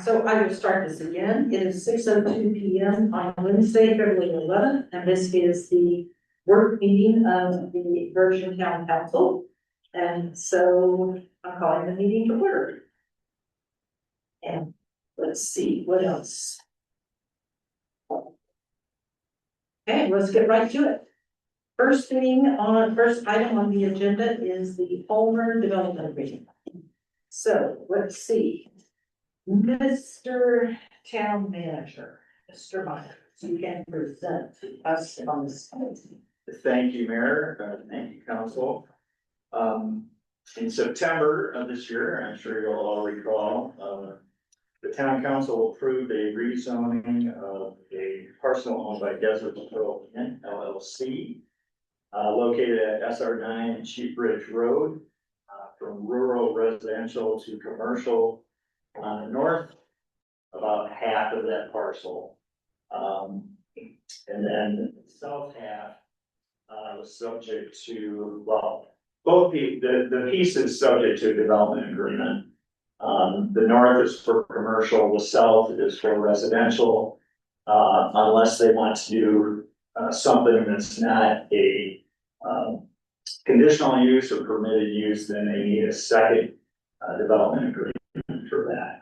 So I will start this again. It is 6:02 PM on Wednesday, February 11th, and this is the work meeting of the Bergen Town Council. And so I'm calling the meeting to order. And let's see, what else? Okay, let's get right to it. First item on the agenda is the Palmer Development Agreement. So let's see. Mr. Town Manager, Mr. Myers, you can present us on this. Thank you, Mayor. Thank you, Council. In September of this year, I'm sure you'll all recall, the Town Council approved a rezoning of a parcel owned by Desert Pearl Inn LLC, located at SR9 and Chief Ridge Road, from rural residential to commercial on the north, about half of that parcel. And then the south half was subject to, well, both the piece is subject to a development agreement. The north is for commercial, the south is for residential, unless they want to do something that's not a conditional use or permitted use, then they need a second development agreement for that.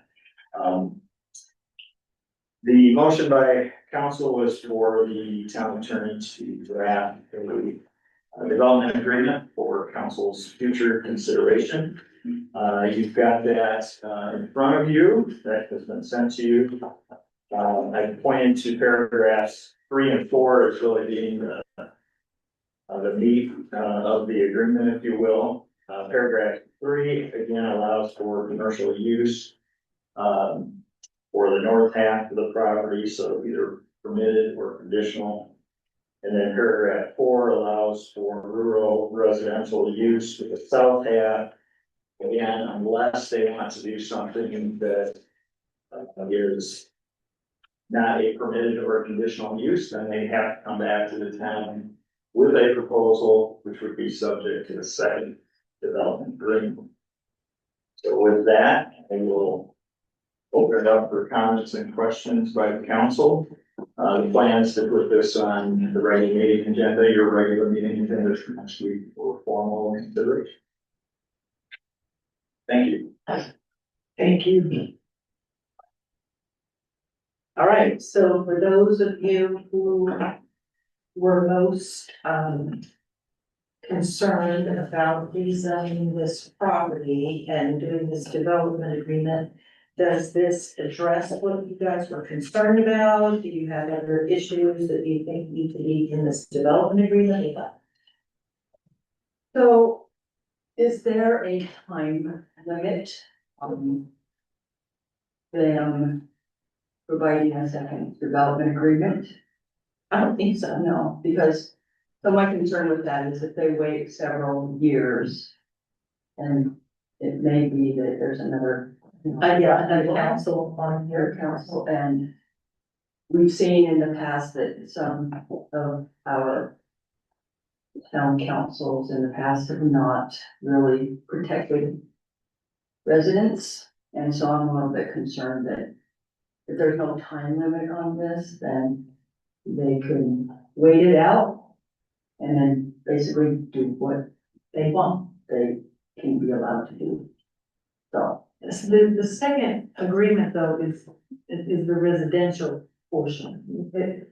The motion by council was for the town attorney to draft a development agreement for council's future consideration. You've got that in front of you, that has been sent to you. I pointed to paragraphs 3 and 4 as really being the meat of the agreement, if you will. Paragraph 3 again allows for commercial use for the north half of the property, so either permitted or conditional. And then paragraph 4 allows for rural residential use for the south half. Again, unless they want to do something that is not a permitted or conditional use, then they have to come back to the town with a proposal, which would be subject to the second development agreement. So with that, I will open it up for comments and questions by the council. The plan is to put this on the regular meeting agenda, your regular meeting agenda for next week for formal consideration. Thank you. Thank you. All right, so for those of you who were most concerned about rezoning this property and doing this development agreement, does this address what you guys were concerned about? Do you have other issues that you think need to be in this development agreement? So is there a time limit on them providing a second development agreement? I don't think so. No, because so my concern with that is if they wait several years and it may be that there's another. Yeah, another council on Your here. council, and we've seen in the past that some of our town councils in the past have not really protected residents, and so I'm a little bit concerned that if there's no time limit on this, then they can wait it out and then basically do what they want, they can be allowed to do. So. The second agreement though is the residential portion,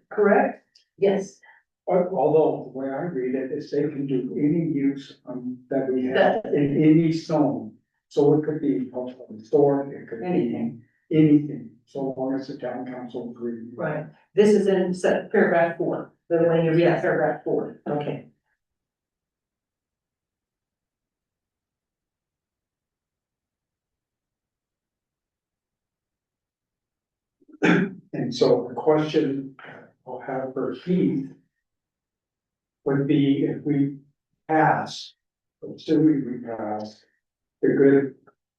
correct? Yes. Although, the way I read it is they can do any use that we have in any zone. So it could be a store, it could be anything, so long as the town council agrees. Right. This is in paragraph 4, the way you read paragraph 4, okay. And so the question I'll have for Keith would be if we pass, assuming we pass the good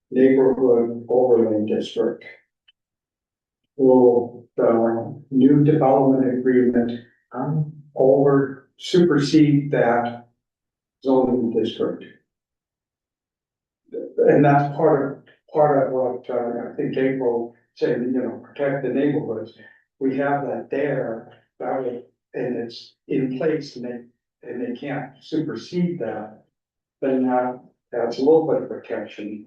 neighborhood overlay district, will the new development agreement supersede that zoning district? And that's part part of what, I think April said, protect the neighborhoods. We have that there, and it's in place and they can't supersede that. Then that's a little bit of protection.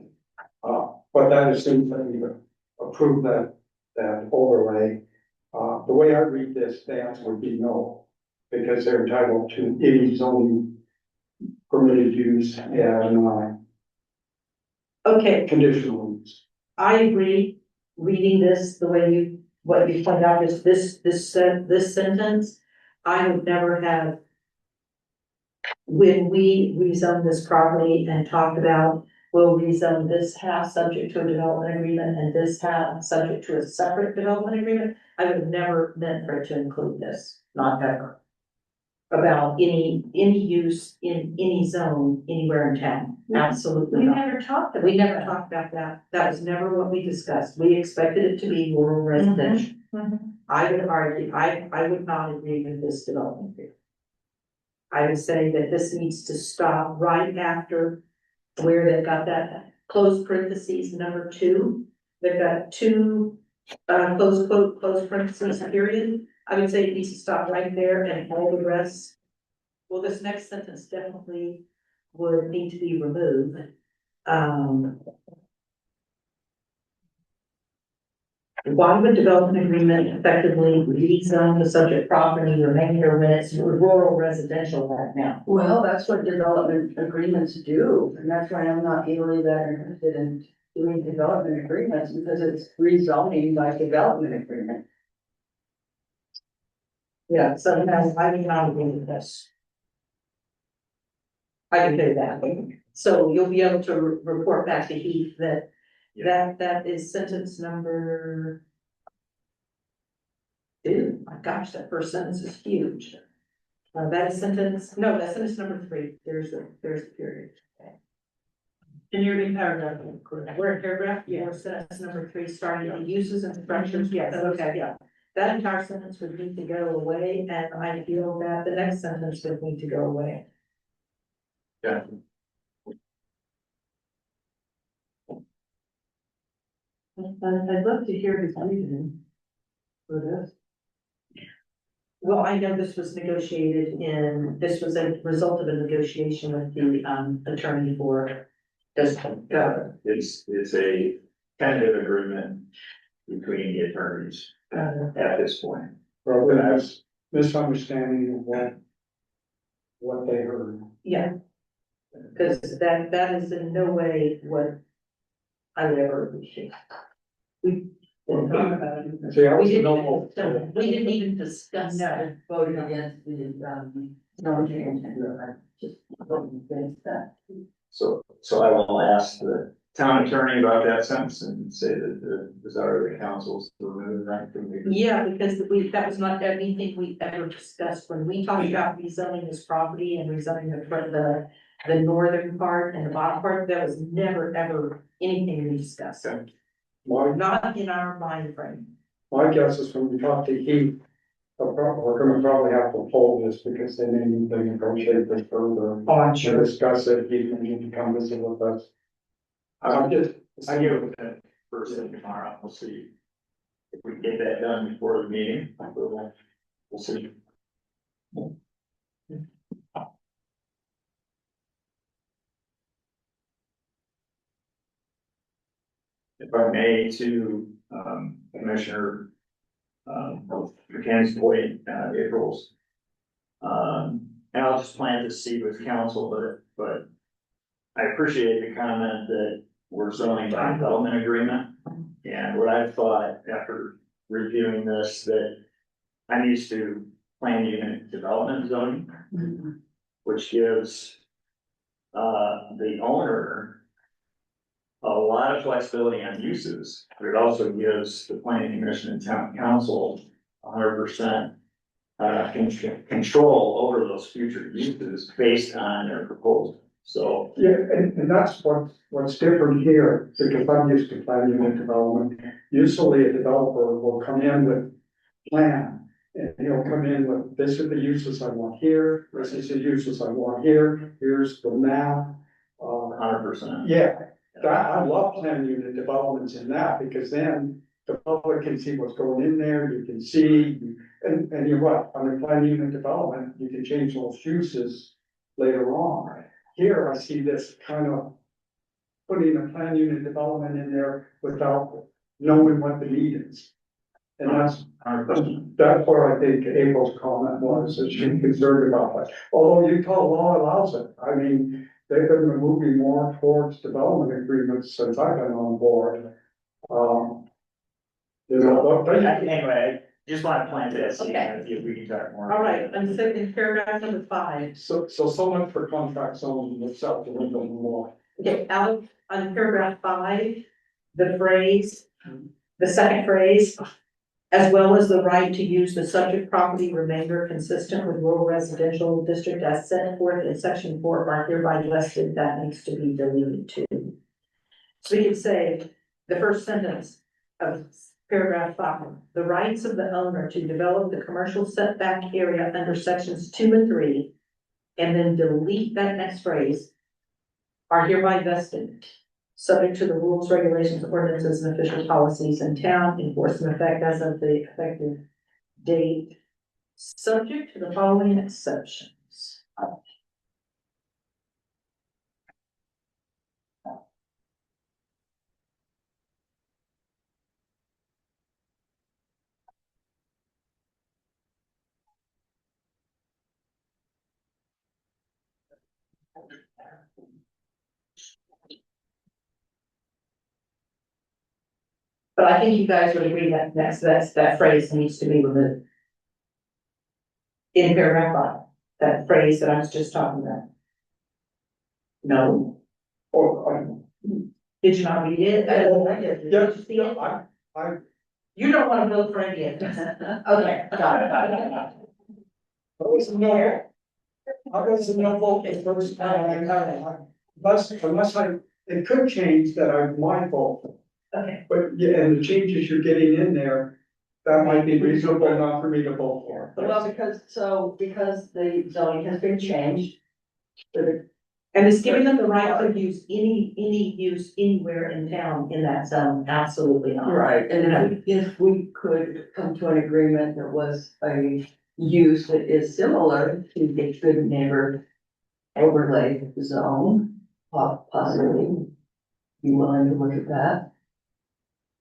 But that assumes that we approve that overlay. The way I read this, the answer would be no, because they're entitled to any zoning permitted use and, Okay, conditional use. I agree, reading this, the way what you pointed out is this sentence, I would never have. When we rezoned this property and talked about, we'll rezone this house subject to a development agreement and this house subject to a separate development agreement, I would have never meant for it to include this, not ever. About any use in any zone anywhere in town, absolutely We not. never talked about. We never talked about that. That was never what we discussed. We expected it to be rural residential. I would argue, I would not agree with this development here. I would say that this needs to stop right after where they've got that close parentheses number 2. They've got 2, close quote, close parentheses, period. I would say it needs to stop right there and all the rest. Well, this next sentence definitely would need to be removed. Why would development agreement effectively rezone the subject property or make it when it's rural residential right now? Well, that's what development agreements do, and that's why I'm not really that interested in doing development agreements, because it's rezoning by development agreement. Yeah, so now I do not agree with this. I can do that. So you'll be able to report back to Heath that that is sentence number 2. My gosh, that first sentence is huge. That's sentence number 3. There's a period. Okay. And you're in paragraph, correct? We're in paragraph, yeah, sentence number 3, starting with uses and structures, yes, okay, yeah. That entire sentence would need to go away, and I feel that the next sentence would need to go away. Yeah. I'd love to hear his reasoning for this. Well, I know this was this was a result of a negotiation with the attorney for this. It's a tentative agreement between the attorneys at this point. Probably has misunderstanding of what they heard. Yeah. Because that is in no way what I would ever appreciate. We didn't talk about it. See, I We was didn't normal. even, we didn't even discuss that. Voted against the, zone change, I just voted against that. So I will ask the town attorney about that sentence and say that the desire of the council is to remove that from the. Yeah, because that was not anything we ever discussed when we talked about rezoning this property and rezoning the northern part and the bottom part. That was never, ever anything we discussed. Okay. Not in our mind frame. My guess is when we talk to Heath, we're gonna probably have to hold this because they may need to negotiate this further. Oh, I'm To discuss it, Heath may need to come visit with us. I'm just. I give it that first thing tomorrow, we'll see. If we can get that done before the meeting, we'll see. If I may, to, Commissioner, McKenna's point, April's. And I'll just plant the seed with council, but I appreciate the comment that we're zoning by development agreement. And what I've thought after reviewing this, that I'm used to plan unit development zoning, which gives the owner a lot of flexibility on uses, but it also gives the planning commission and town council 100% control over those future uses based on their proposal. So Yeah, and that's what's different here, because I'm used to planning and development. Usually a developer will come in with plan, and he'll come in with, this are the uses I want here, this is the uses I want here, here's the map. 100%. Yeah, I love plan unit developments in that, because then the public can see what's going in there, you can see, and you're right, on the plan unit development, you can change those uses later on. Here, I see this kind of putting a plan unit development in there without knowing what the need is. And that's where I think April's comment was, that she's concerned about that. Although Utah law allows it, I mean, they've been moving more towards development agreements since I've been on board. You know, but Anyway, I just want to plant that seed, Okay. if we can talk more. All right, and so in paragraph number 5, so much for contract zoning itself, a little bit more. okay, out on paragraph 5, the phrase, the second phrase, as well as the right to use the subject property remainder consistent with rural residential district as set forth in section 4 are hereby vested, that needs to be deleted too. So we could say, the first sentence of paragraph 5, the rights of the owner to develop the commercial setback area under sections 2 and 3, and then delete that next phrase, are hereby vested, subject to the rules, regulations, ordinances, and official policies in town, enforcement effect as of the effective date, subject to the following exceptions. But I think you guys would agree that that phrase needs to be removed. In paragraph 5, that phrase that I was just talking about. No, Or, did you not read it? I did. Did yes, you see it? I, You don't want to vote for any of this. Okay, got it. I was no vote the first time. Unless it could change that I might vote. Okay, But yeah, and the changes you're getting in there, that might be reasonable enough for me to vote for. Well, because the zoning has been changed. The and it's giving them the right to use any use anywhere in town in that zone, absolutely not. Right, and if we could come to an agreement that was a use that is similar to the good neighbor overlay zone, possibly be willing to look at that.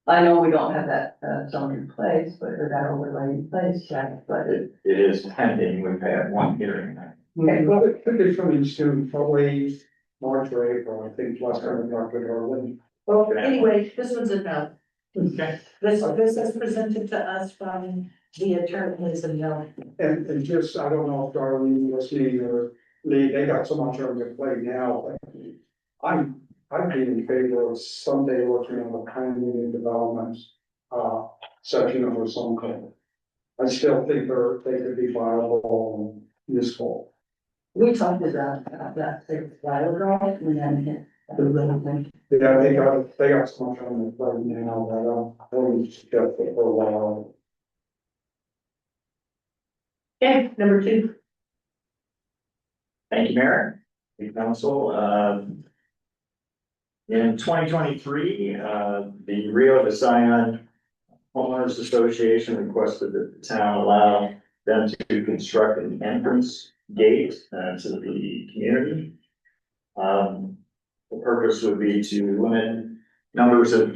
I know we don't have that zone in place, but or that overlay in place, Jack, but It is pending, we've had one hearing. Okay, Well, it could be coming soon, probably March or April, I think, last time we talked with Arlen. well, anyway, this one's a no. Okay. This is presented to us from the attorney, is a no. And just, I don't know if Darlene was listening or Lee, they got so much on their plate now, but I'd be in favor of someday working on the plan unit developments, section of our zone code. I still think they could be viable and useful. we talked about that a while ago, and then the little thing. Yeah, they got so much on their plate now that I wouldn't suggest it for a while. Okay, number 2. Thank you, Mayor, the council. In 2023, the Rio de Sion Homeowners Association requested that the town allow them to construct an entrance gate to the community. The purpose would be to limit numbers of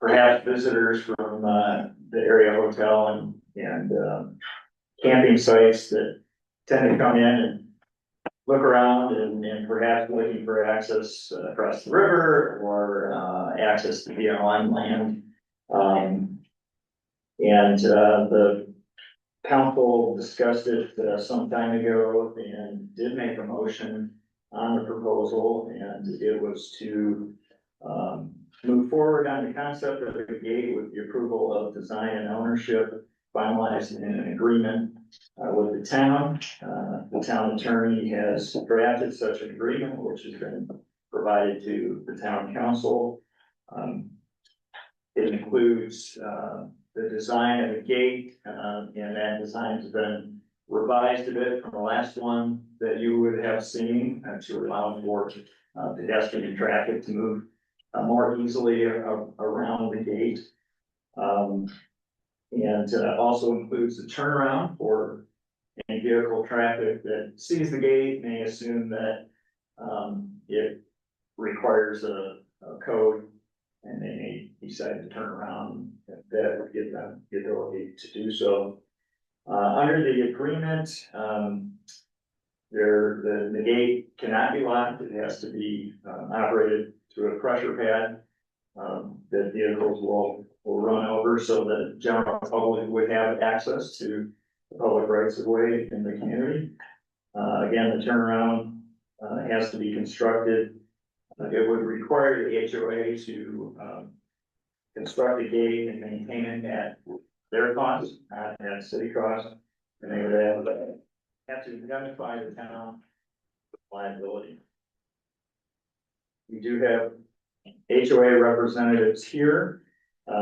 perhaps visitors from the area hotel and camping sites that tend to come in and look around and perhaps looking for access across the river or access to be on land. The council discussed it some time ago and did make a motion on the proposal, and it was to move forward on the concept of the gate with the approval of design and ownership, finalized in an agreement with the town. The town attorney has drafted such an agreement, which has been provided to the town council. It includes the design of the gate, and that design has been revised a bit from the last one that you would have seen to allow for pedestrian traffic to move more easily around the gate. And also includes the turnaround for any vehicle traffic that sees the gate may assume that it requires a code and they may decide to turn around, that would give them the ability to do so. Under the agreement, the gate cannot be locked, it has to be operated through a pressure pad that vehicles will run over so that the general public would have access to the public rights of way in the community. Again, the turnaround has to be constructed. It would require the HOA to construct a gate and maintain it at their cost, not at city cost. And they would have to identify the town liability. We do have HOA representatives here.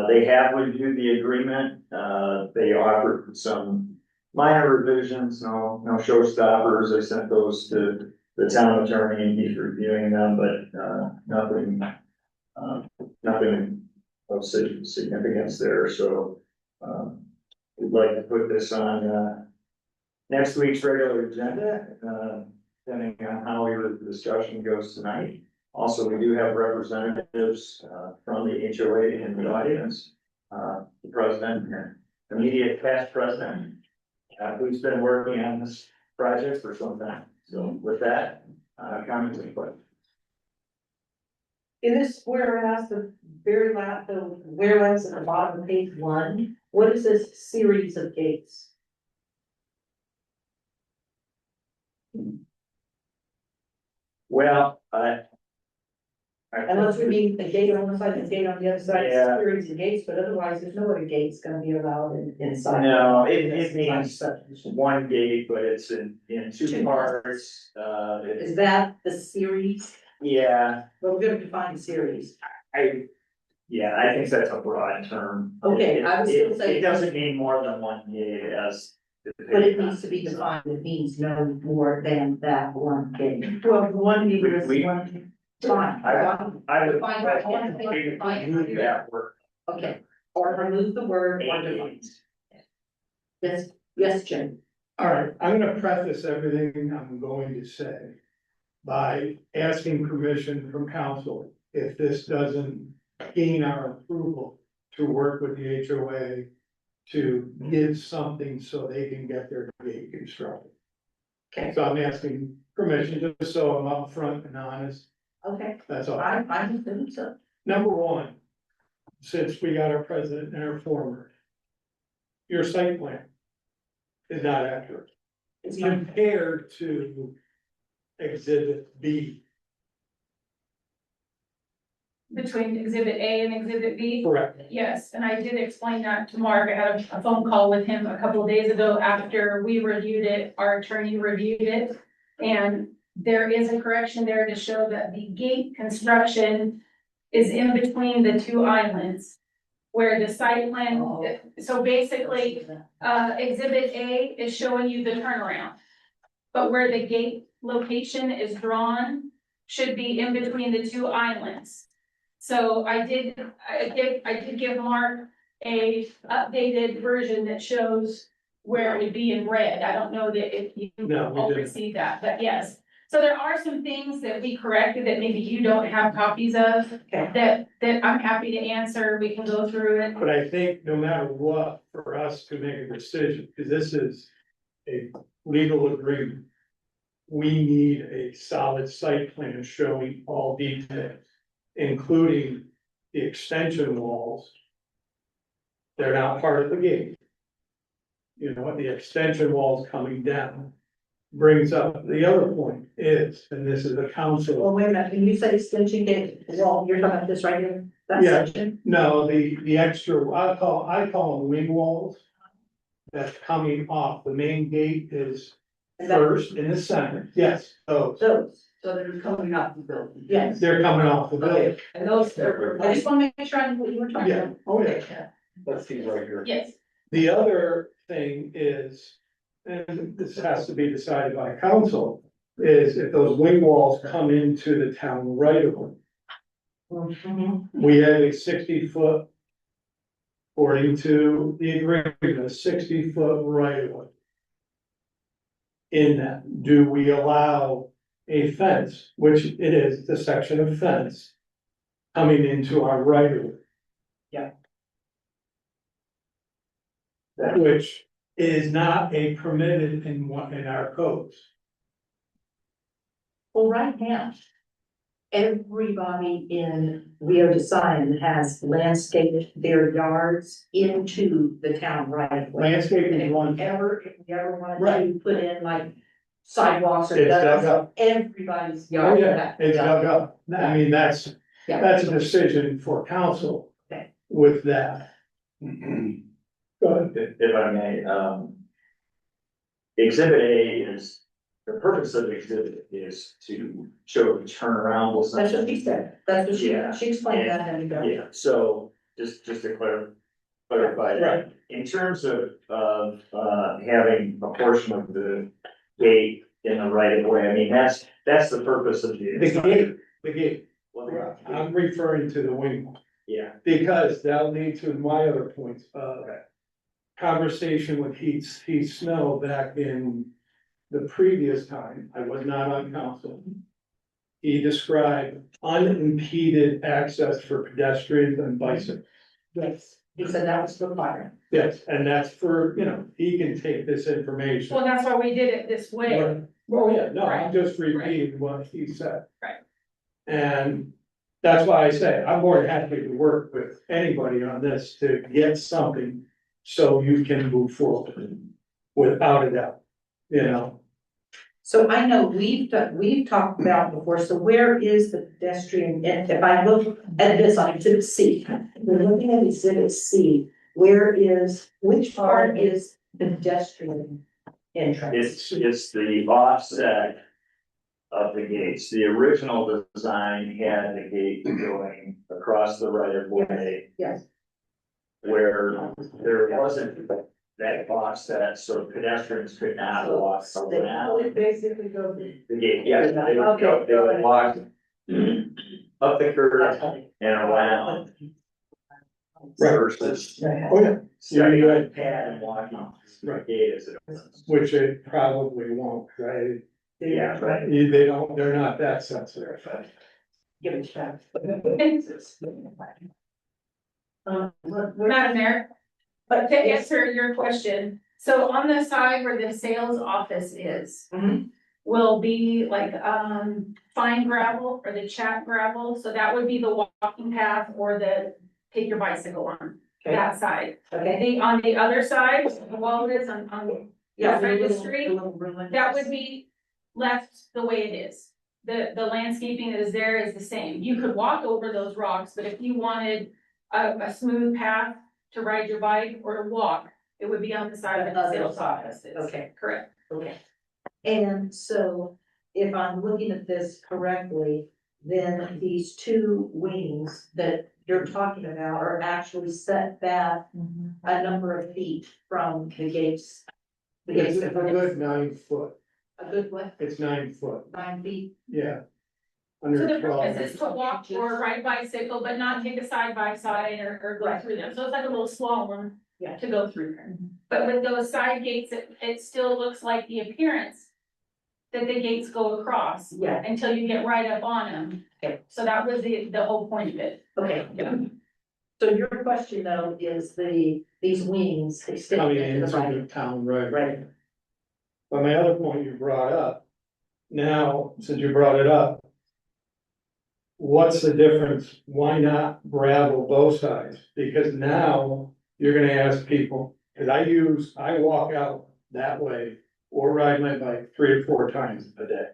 They have reviewed the agreement. They offered some minor revisions, no showstoppers. I sent those to the town attorney and he's reviewing them, but nothing of significance there. So we'd like to put this on next week's regular agenda, depending on how your discussion goes tonight. Also, we do have representatives from the HOA in the audience, the president and immediate past president, who's been working on this project for some time. So with that, comments and questions. In this whereas, the very last, the whereas at the bottom of page 1, what is this series of gates? Well, Unless we mean a gate on one side and a gate on the other side, it's a Yeah. series of gates, but otherwise, there's no other gates gonna be allowed inside. No, it This means subdivision. one gate, but it's in two Two parts. Is that the series? Yeah, Well, we're gonna define the series. I think that's a broad term. Okay, I was gonna It say- doesn't mean more than one gate as. But it needs to be defined, it means no more than that one gate. Well, one gate is We- one, fine. I would. Define that one thing, we could define remove it. that word. Okay, or remove the word or define. Yes, yes, Jim. All right, I'm gonna preface everything I'm going to say by asking permission from council if this doesn't gain our approval to work with the HOA to give something so they can get their gate constructed. Okay. So I'm asking permission just so I'm upfront and honest, Okay, that's all. I'm assuming so. Number one, since we got our president and our former, your site plan is not accurate It's not, compared to exhibit B. Between exhibit A and exhibit B? Correct. Yes, and I did explain that to Mark. I had a phone call with him a couple of days ago after we reviewed it, our attorney reviewed it. And there is a correction there to show that the gate construction is in between the two islands. Where the site plan, so basically, exhibit A is showing you the turnaround. But where the gate location is drawn should be in between the two islands. So I did give Mark a updated version that shows where it would be in red. I don't know that if you No, we all didn't. received that, but yes. So there are some things that we corrected that maybe you don't have copies of, okay, that I'm happy to answer. We can go through it. But I think no matter what, for us to make a decision, because this is a legal agreement. We need a solid site plan showing all details, including the extension walls. They're not part of the gate. You know, the extension walls coming down brings up the other point is, and this is a council. well, wait a minute, when you say extension gate, well, you're talking about this right here, that Yeah. section? No, the extra, I call them wing walls. That's coming off, the main gate is And that- first in the center, yes, those, Those, So they're coming off the building. yes, they're coming off the building. Okay, and those are. I just wanna make sure I know what you were talking Yeah, about. oh yeah. Let's see right here. Yes. The other thing is, and this has to be decided by council, is if those wing walls come into the town right of way. Mhm. We have a 60-foot. According to the agreement, a 60-foot right of way. In that, do we allow a fence, which it is, the section of fence. Coming into our right of way? Yeah. Which is not a permitted in our codes. Well, right now, everybody in Rio de Sion has landscaped their yards into the town right of way. Landscaping And is if one, we ever wanted Right. to put in like sidewalks or It's dug gutters, up. everybody's oh yard. yeah, it's dug up, I mean, that's a decision for council. Okay. With that. Go ahead. If I may, exhibit A is, the purpose of exhibit is to show the turnaround will That's what she said, that's what Yeah. she explained that in the. Yeah, so just to clarify that. Right. In terms of, having a portion of the gate in the right of way, I mean, that's the purpose of the. The gate, Well, the- I'm referring to the wing. Yeah, Because that'll lead to my other points, conversation with Heath Snow back in the previous time, I was not on council. He described unimpeded access for pedestrians and bicycles. Yes, he said that was the fire. Yes, and that's for, he can take this information. Well, that's why we did it this way. Well, yeah, no, I'm just Right. repeating what he said. Right. And that's why I say, I'm more than happy to work with anybody on this to get something so you can move forward without a doubt. So I know we've talked about before, so where is the pedestrian, and if I look at this on exhibit C, we're looking at exhibit C, which part is pedestrian entrance? it's the offset of the gates. The original design had the gate going across the right of way. Yes. Where there wasn't that offset, so pedestrians could not walk around Basically go. the gate. Yeah, they Okay. would walk up the curve and around versus Oh, yeah. starting Yeah, on yeah. the pad and walking through the Right. gate as it opens. Which it probably won't, right? Yeah, right. They're not that sensitive. Give it a shot. Madam Mayor, but to answer your question, so on the side where the sales office is. Mhm. Will be like, fine gravel or the chat gravel, so that would be the walking path or the, take your bicycle on Okay. that side. Okay. On the other side, the wall is on Yeah. side of the little- street, little ruin. that would be left the way it is. The landscaping that is there is the same. You could walk over those rocks, but if you wanted a smooth path to ride your bike or to walk, it would be on the side of the Other sales side. office. Okay. Correct. Okay. And so if I'm looking at this correctly, then these two wings that you're talking about are actually set back a number of feet from the gates. The gates It's a that good 9 foot, a good what, it's 9 foot, 9 feet? yeah. So Under the 12. purpose is to walk or ride bicycle, but not take a side by side or go through them, so it's like a little small one. Yeah. To go through there, but with those side gates, it still looks like the appearance. That the gates go across Yeah, until you get right up on them, Okay. so that was the whole point of it. okay. So your question though is these wings extend Coming into the into right, the town, right? right? But my other point you brought up, now, since you brought it up. What's the difference? Why not gravel both sides? Because now you're gonna ask people, cause I walk out that way or ride my bike 3 or 4 times a day.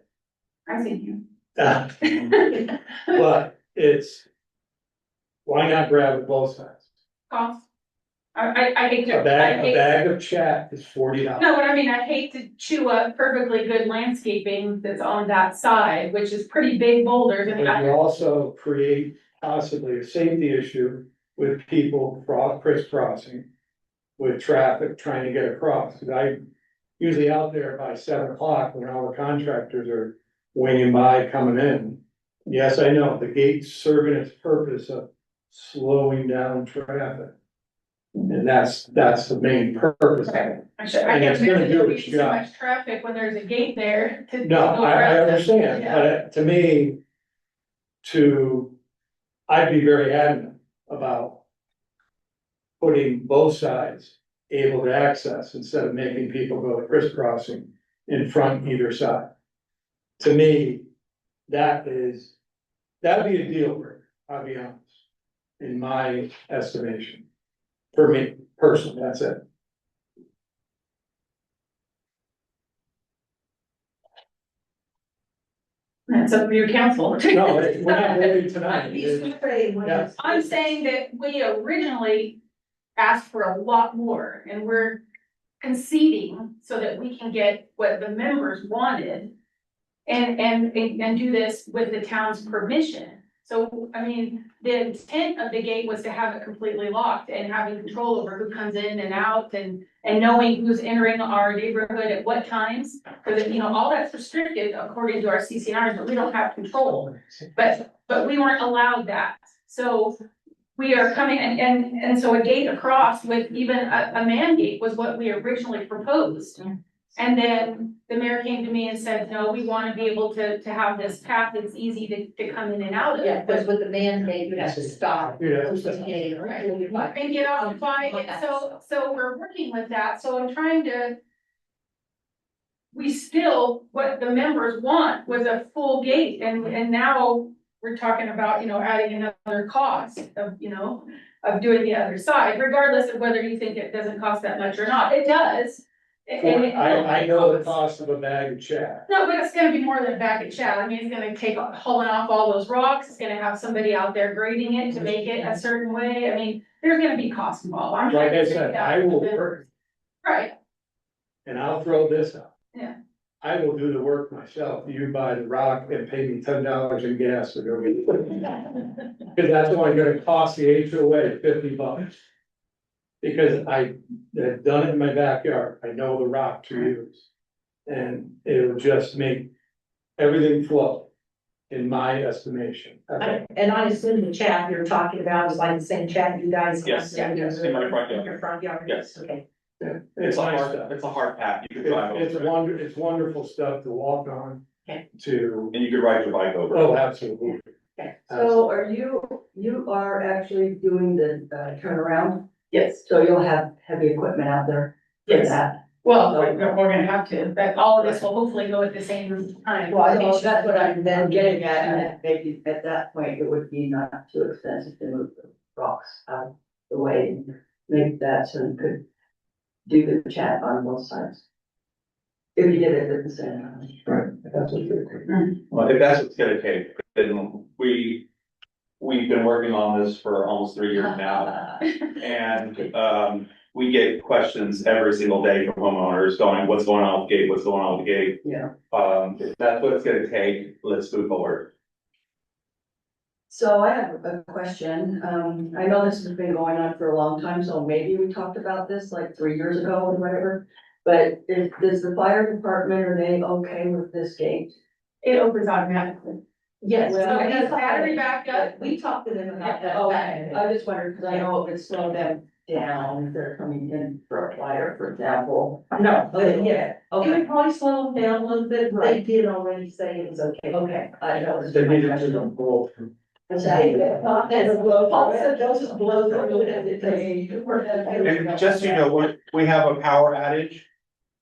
I see you. But it's, why not gravel both sides? Cost. I hate to, A bag of chat is $40. no, what I mean, I hate to chew up perfectly good landscaping that's on that side, which is pretty big boulders, and But you also create possibly a safety issue with people crisscrossing. With traffic trying to get across, 'cause I'm usually out there by 7 o'clock when all the contractors are winging by coming in. Yes, I know, the gate's serving its purpose of slowing down traffic. And that's the main purpose of it. I And can't it's gonna imagine do there'll be its too job. much traffic when there's a gate there to. No, go I around. understand, Yeah. but to me, I'd be very adamant about putting both sides able to access instead of making people go crisscrossing in front either side. To me, that'd be a deal breaker, I'll be honest, in my estimation. For me personally, that's it. That's up to your council. No, we're not voting tonight. Yeah. I'm saying that we originally asked for a lot more and we're conceding so that we can get what the members wanted. And do this with the town's permission. So, I mean, the intent of the gate was to have it completely locked and having control over who comes in and out and knowing who's entering our neighborhood at what times. Cause you know, all that's restricted according to our CCNRs, but we don't have control. But we weren't allowed that. So we are coming and so a gate across with even a man gate was what we originally proposed. And then the mayor came to me and said, no, we wanna be able to have this path that's easy to come in and out of. Yeah, because with the mandate, you have to stop. Yeah. Right. And get off the bike, so we're working with that, so I'm trying to. What the members want was a full gate, and now we're talking about, you know, adding another cost of, you know, of doing the other side, regardless of whether you think it doesn't cost that much or not, it does. I know the cost of a bag of chat. No, but it's gonna be more than a bag of chat. I mean, it's gonna take hauling off all those rocks. It's gonna have somebody out there grading it to make it a certain way. I mean, there's gonna be costs involved. I'm Like trying I to said, figure out I will the- work, Right, and I'll throw this out. Yeah. I will do the work myself. You buy the rock and pay me $10 in gas to go get it. Cause that's only gonna cost the HOA $50. Because I have done it in my backyard. I know the rock to use. And it'll just make everything flow, in my estimation. And I assume the chat you're talking about is like the same chat you guys. Yes, have yes, in my front yard. Your front yard? Yes. Okay. It's nice stuff. It's a hard path, you could drive It's over it, it's wonderful stuff to walk on. Okay. To, and you could ride your bike over it. oh, absolutely. So you are actually doing the turnaround, yes, so you'll have heavy equipment out there for Yes. that. well, we're gonna have to, but all of this will hopefully go at the same time. So that's what I'm then getting at, and maybe at that point, it would be not too expensive to move the rocks out of the way and make that so you could do the chat on both sides. If you did it at the same time. Right, that's what you're. Well, if that's what's gonna take, then we've been working on this for almost 3 years now. And, we get questions every single day from homeowners going, what's going on with the gate, what's going on with the gate? Yeah. If that's what it's gonna take, let's move forward. So I have a question. I know this has been going on for a long time, so maybe we talked about this like 3 years ago or whatever. But does the fire department, are they okay with this gate? It opens automatically. Yes. Well, So it has battery backup. We talked to them about that. Okay, I just wondered, because I know it would slow them down if they're coming in for a fire, for example. No, yeah, it Okay, would probably slow them down a little bit, but they did already say it was okay. okay, I know. They needed to go. Also, those just blow through it. And just so you know, when we have a power outage,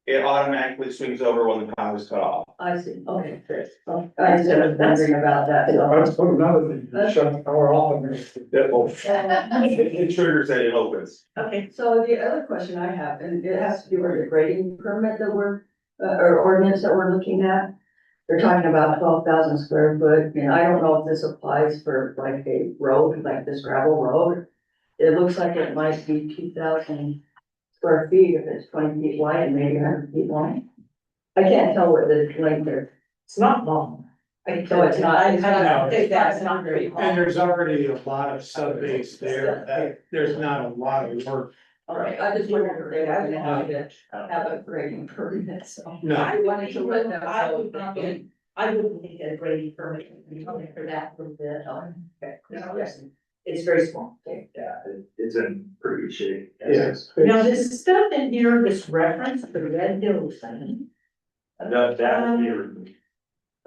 it automatically swings over when the power is cut off. I see, okay, great. I just was wondering about that, so. That's another thing, shut the power off and. It triggers that it opens. Okay. So the other question I have, and it has to do with the grading permit that we're, or ordinance that we're looking at. They're talking about 12,000 square foot, and I don't know if this applies for like a road, like this gravel road. It looks like it might be 2,000 square feet if it's 20 feet wide and maybe 100 feet long. I can't tell what the length is. It's not long. So it's not- I No, don't think that's not very And long. there's already a lot of sub-base there, that there's not a lot of work. All right, I just wondered if they were gonna have a grading permit, so. No, I wanted to let them I know would not that be I wouldn't think a grading permit would be coming for that little bit. Okay. Yes, it's very small. Okay. Yeah, it's in pretty good shape. Yes. Now, this stuff in here, this reference, the Red Hills thing. That would be removed.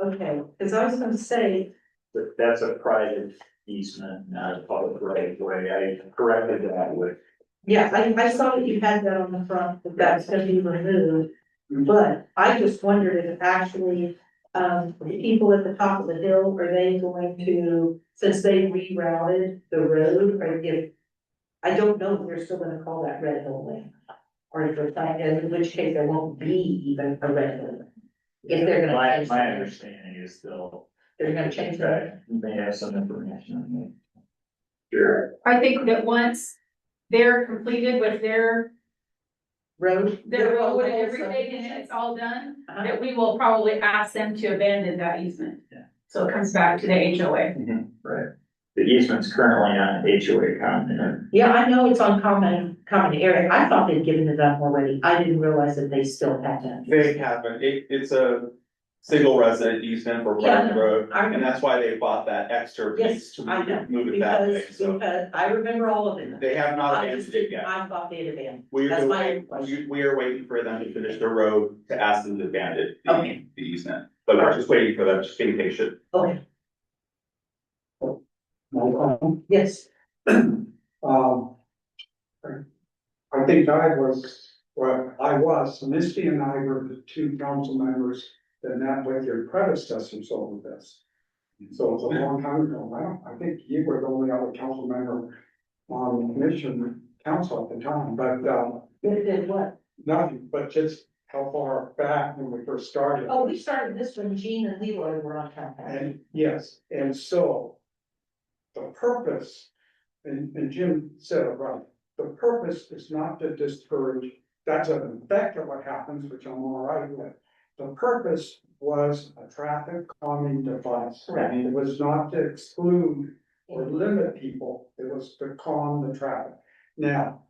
Okay, because I was gonna say, But that's a private easement, not a public right of way. I corrected that with, yeah, I saw that you had that on the front, that that's gonna be removed. But I just wondered if actually, the people at the top of the hill, are they going to, since they rerouted the road, or if. I don't know if they're still gonna call that Red Hill Lane. Or if they're not, in which case there won't be even a Red Hill Lane. If they're gonna my change. the name. understanding is still. They're gonna change that. May have some information on that. Sure. I think that once they're completed with their Road. road and everything, and it's all done, Uh-huh. that we will probably ask them to abandon that easement. Yeah. So it comes back to the HOA. Right. The easement's currently on HOA common. Yeah, I know it's on common area. I thought they'd given it up already. I didn't realize that they still had that. They haven't, it's a single resident easement for Yeah, I private know. road, I and that's why they bought that extra Yes, piece to I know, move it that way, because, so. because I remember all of it. They have not I just abandoned it didn't, yet. I thought they had abandoned. We That's are my waiting, question. we are waiting for them to finish their road to ask them to abandon Okay. the easement, but we're just waiting for them, just being patient. Okay, No, yes, I think I was, Misty and I were the two council members that met with your predecessors over this. So it's a long time ago. I think you were the only other council member on the commission council at the time, but, it did what? nothing, but just how far back when we first started. Oh, we started this when Gene and Leroy were on town. And yes, and so the purpose, and Jim said it right, the purpose is not to discourage, that's an effect of what happens, which I'm all right with. The purpose was a traffic calming device. Correct. It was not to exclude or limit people, it was to calm the traffic. Now,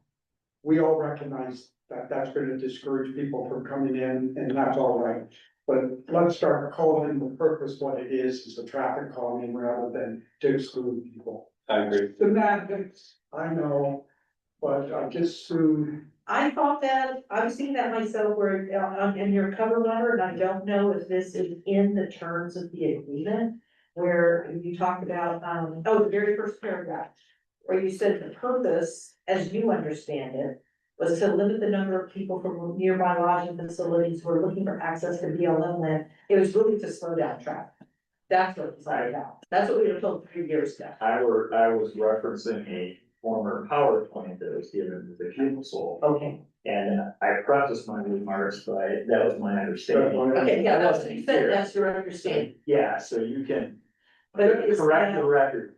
we all recognize that that's gonna discourage people from coming in, and that's all right. But let's start calling the purpose what it is a traffic calming rather than to exclude people. I agree. Semantics, I know, but I just soon, I thought that, I was seeing that myself where, in your cover letter, and I don't know if this is in the terms of the agreement. Where you talked about, the very first paragraph, where you said the purpose, as you understand it. Was to limit the number of people from nearby lodging facilities who are looking for access to BLM land. It was really to slow down traffic. That's what it's all about. That's what we were told 3 years ago. I was referencing a former PowerPoint that was given to the council. Okay, And I prefaced my remarks by, that was my understanding. okay, yeah, that's what you said, that's your understanding. Yeah, so you can But it is correct now- the record,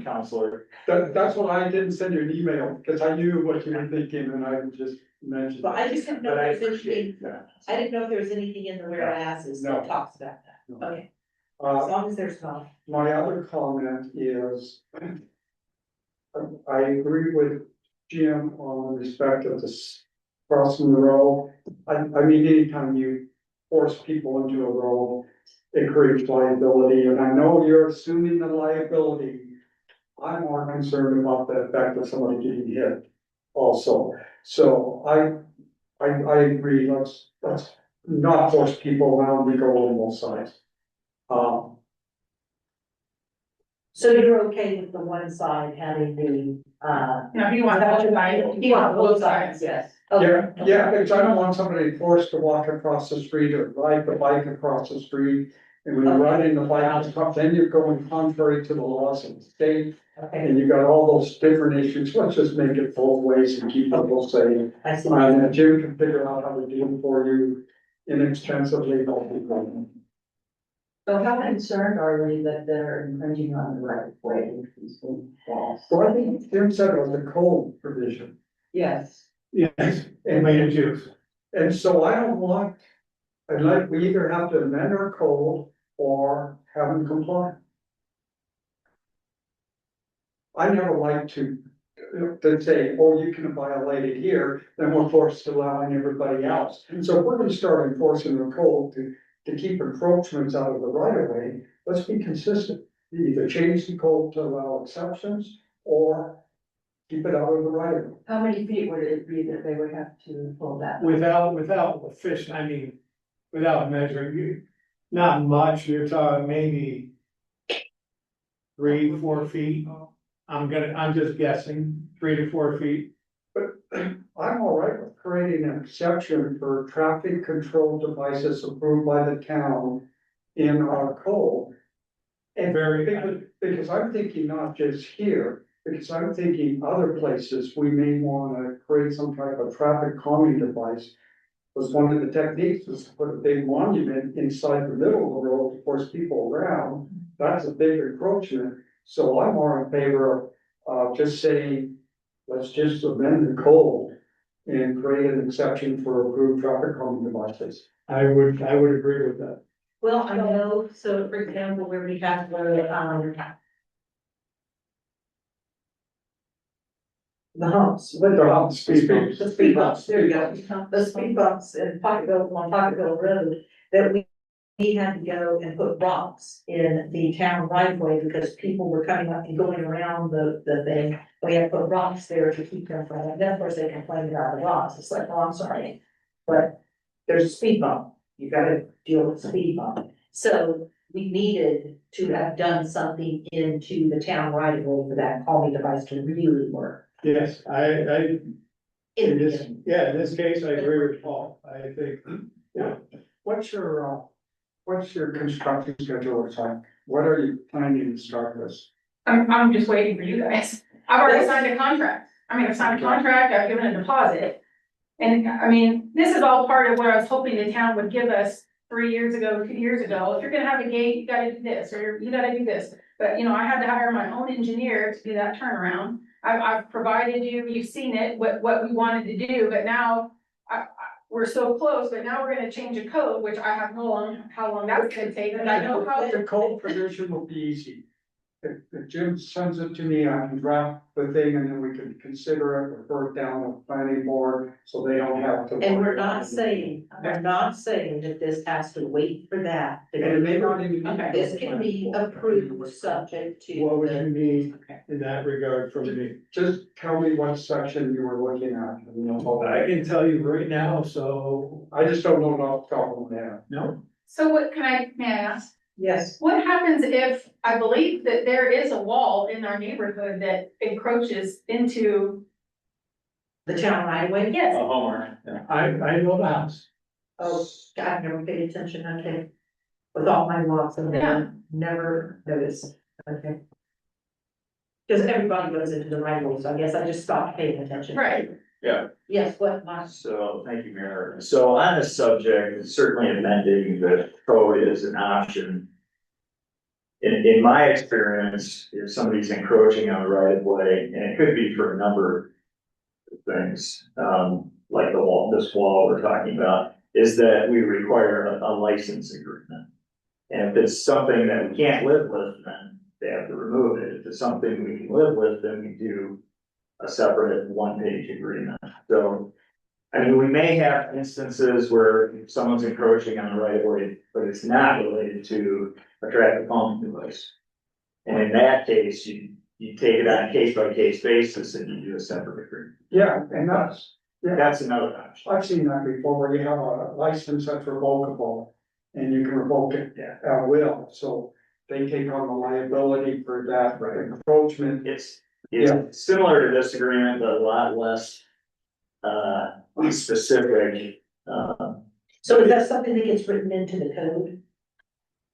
Counselor. that's why I didn't send you an email, because I knew what you were thinking, and I just mentioned. But I just didn't know But I if there's anything, appreciate that. I didn't know if there was anything in the whereases No. that talks about that. No. Okay, as Uh, long as there's not. my other comment is. I agree with Jim on respect of this crossing the road. I mean, anytime you force people into a road, it creates liability, and I know you're assuming the liability. I'm more concerned about the effect of somebody getting hit also. So I agree, let's not force people around, we go on both sides. So you're okay with the one side having the, No, he wants both sides. You want both sides, yes. Yeah, yeah, because I don't want somebody forced to walk across the street or ride the bike across the street. And when you're Okay. riding the bike, then you're going contrary to the laws of the state, Okay, and you got all those different issues. Let's just make it both ways and keep people safe. I see. And Jim can figure out how to do it for you inexpensively. So how concerned are we that they're infringing on the right of way with these big walls? Well, I think Jim said it was a code provision. Yes, Yes. And made it use. And so I don't want, I'd like, we either have to amend our code or have them comply. I never like to say, oh, you can violate it here, then we're forced to allowing everybody else. So if we're gonna start enforcing the code to to keep encroachments out of the right of way, let's be consistent. Either change the code to allow exceptions or keep it out of the right of way. How many feet would it be that they would have to pull that? Without official, I mean, without measuring, not much, you're talking maybe 3-4 feet. I'm just guessing, 3 to 4 feet. I'm all right with creating an exception for traffic control devices approved by the town in our code. And because I'm thinking not just here, because I'm thinking other places, we may wanna create some type of traffic calming device. Was one of the techniques was to put a big monument inside the middle of the road to force people around. That's a big encroachment, so I'm more in favor of just saying, let's just amend the code and create an exception for approved traffic calming devices. I would agree with that. Well, I know, so for example, where we have the humps, what The humps, speed bumps. the speed bumps, there you go, the speed bumps in Pocketville, on Pocketville Road, that we had to go and put rocks in the town right of way because people were coming up and going around the thing. We had to put rocks there to keep them from it, then of course they complained about the rocks, it's like, oh, I'm sorry, but there's a speed bump, you gotta deal with speed bump. So we needed to have done something into the town right of way for that calming device to really work. Yes, In in the this, beginning. yeah, in this case, I agree with Paul, I think, yeah. What's your construction schedule look like? What are you planning to start this? I'm just waiting for you guys. I've already signed a contract. I've signed a contract, I've given a deposit. And I mean, this is all part of what I was hoping the town would give us 3 years ago, 2 years ago. If you're gonna have a gate, you gotta do this, or you gotta do this. But, you know, I had to hire my own engineer to do that turnaround. I've provided you, you've seen it, what we wanted to do, but now we're so close, but now we're gonna change a code, which I have no long, how long that's gonna take, but I know how. The code provision will be easy. If Jim sends it to me, I can draft the thing and then we can consider it, refer it down to the planning board, so they don't have to. And we're not saying that this has to wait for that. And it may not even. Okay. This can be approved subject to. What would you need Okay. in that regard from me? Just tell me what section you were looking at. I can tell you right now, so, I just don't know off the top of my head. no, So may I ask? Yes, What happens if, I believe that there is a wall in our neighborhood that encroaches into, the town right away. yes, Homer, yeah. I know the house. Oh, I've never paid attention, okay. With all my walks, I've never noticed, okay. Because everybody goes into the right way, so I guess I just stopped paying attention. right, Yes, what, my, So, thank you, Mayor. So on this subject, certainly amending the code is an option. In my experience, if somebody's encroaching on the right of way, and it could be for a number of things, like the wall, this wall we're talking about, is that we require a license agreement. And if it's something that we can't live with, then they have to remove it. If it's something we can live with, then we do a separate one-page agreement. So, I mean, we may have instances where someone's encroaching on the right of way, but it's not related to a traffic calming device. And in that case, you take it on a case-by-case basis and you do a separate agreement. Yeah, and That's another option. I've seen that before, where you have a license that's revocable, and you can revoke it at will, so they take on the liability for that encroachment. It's Yeah. similar to this agreement, but a lot less specific. so is that something that gets written into the code?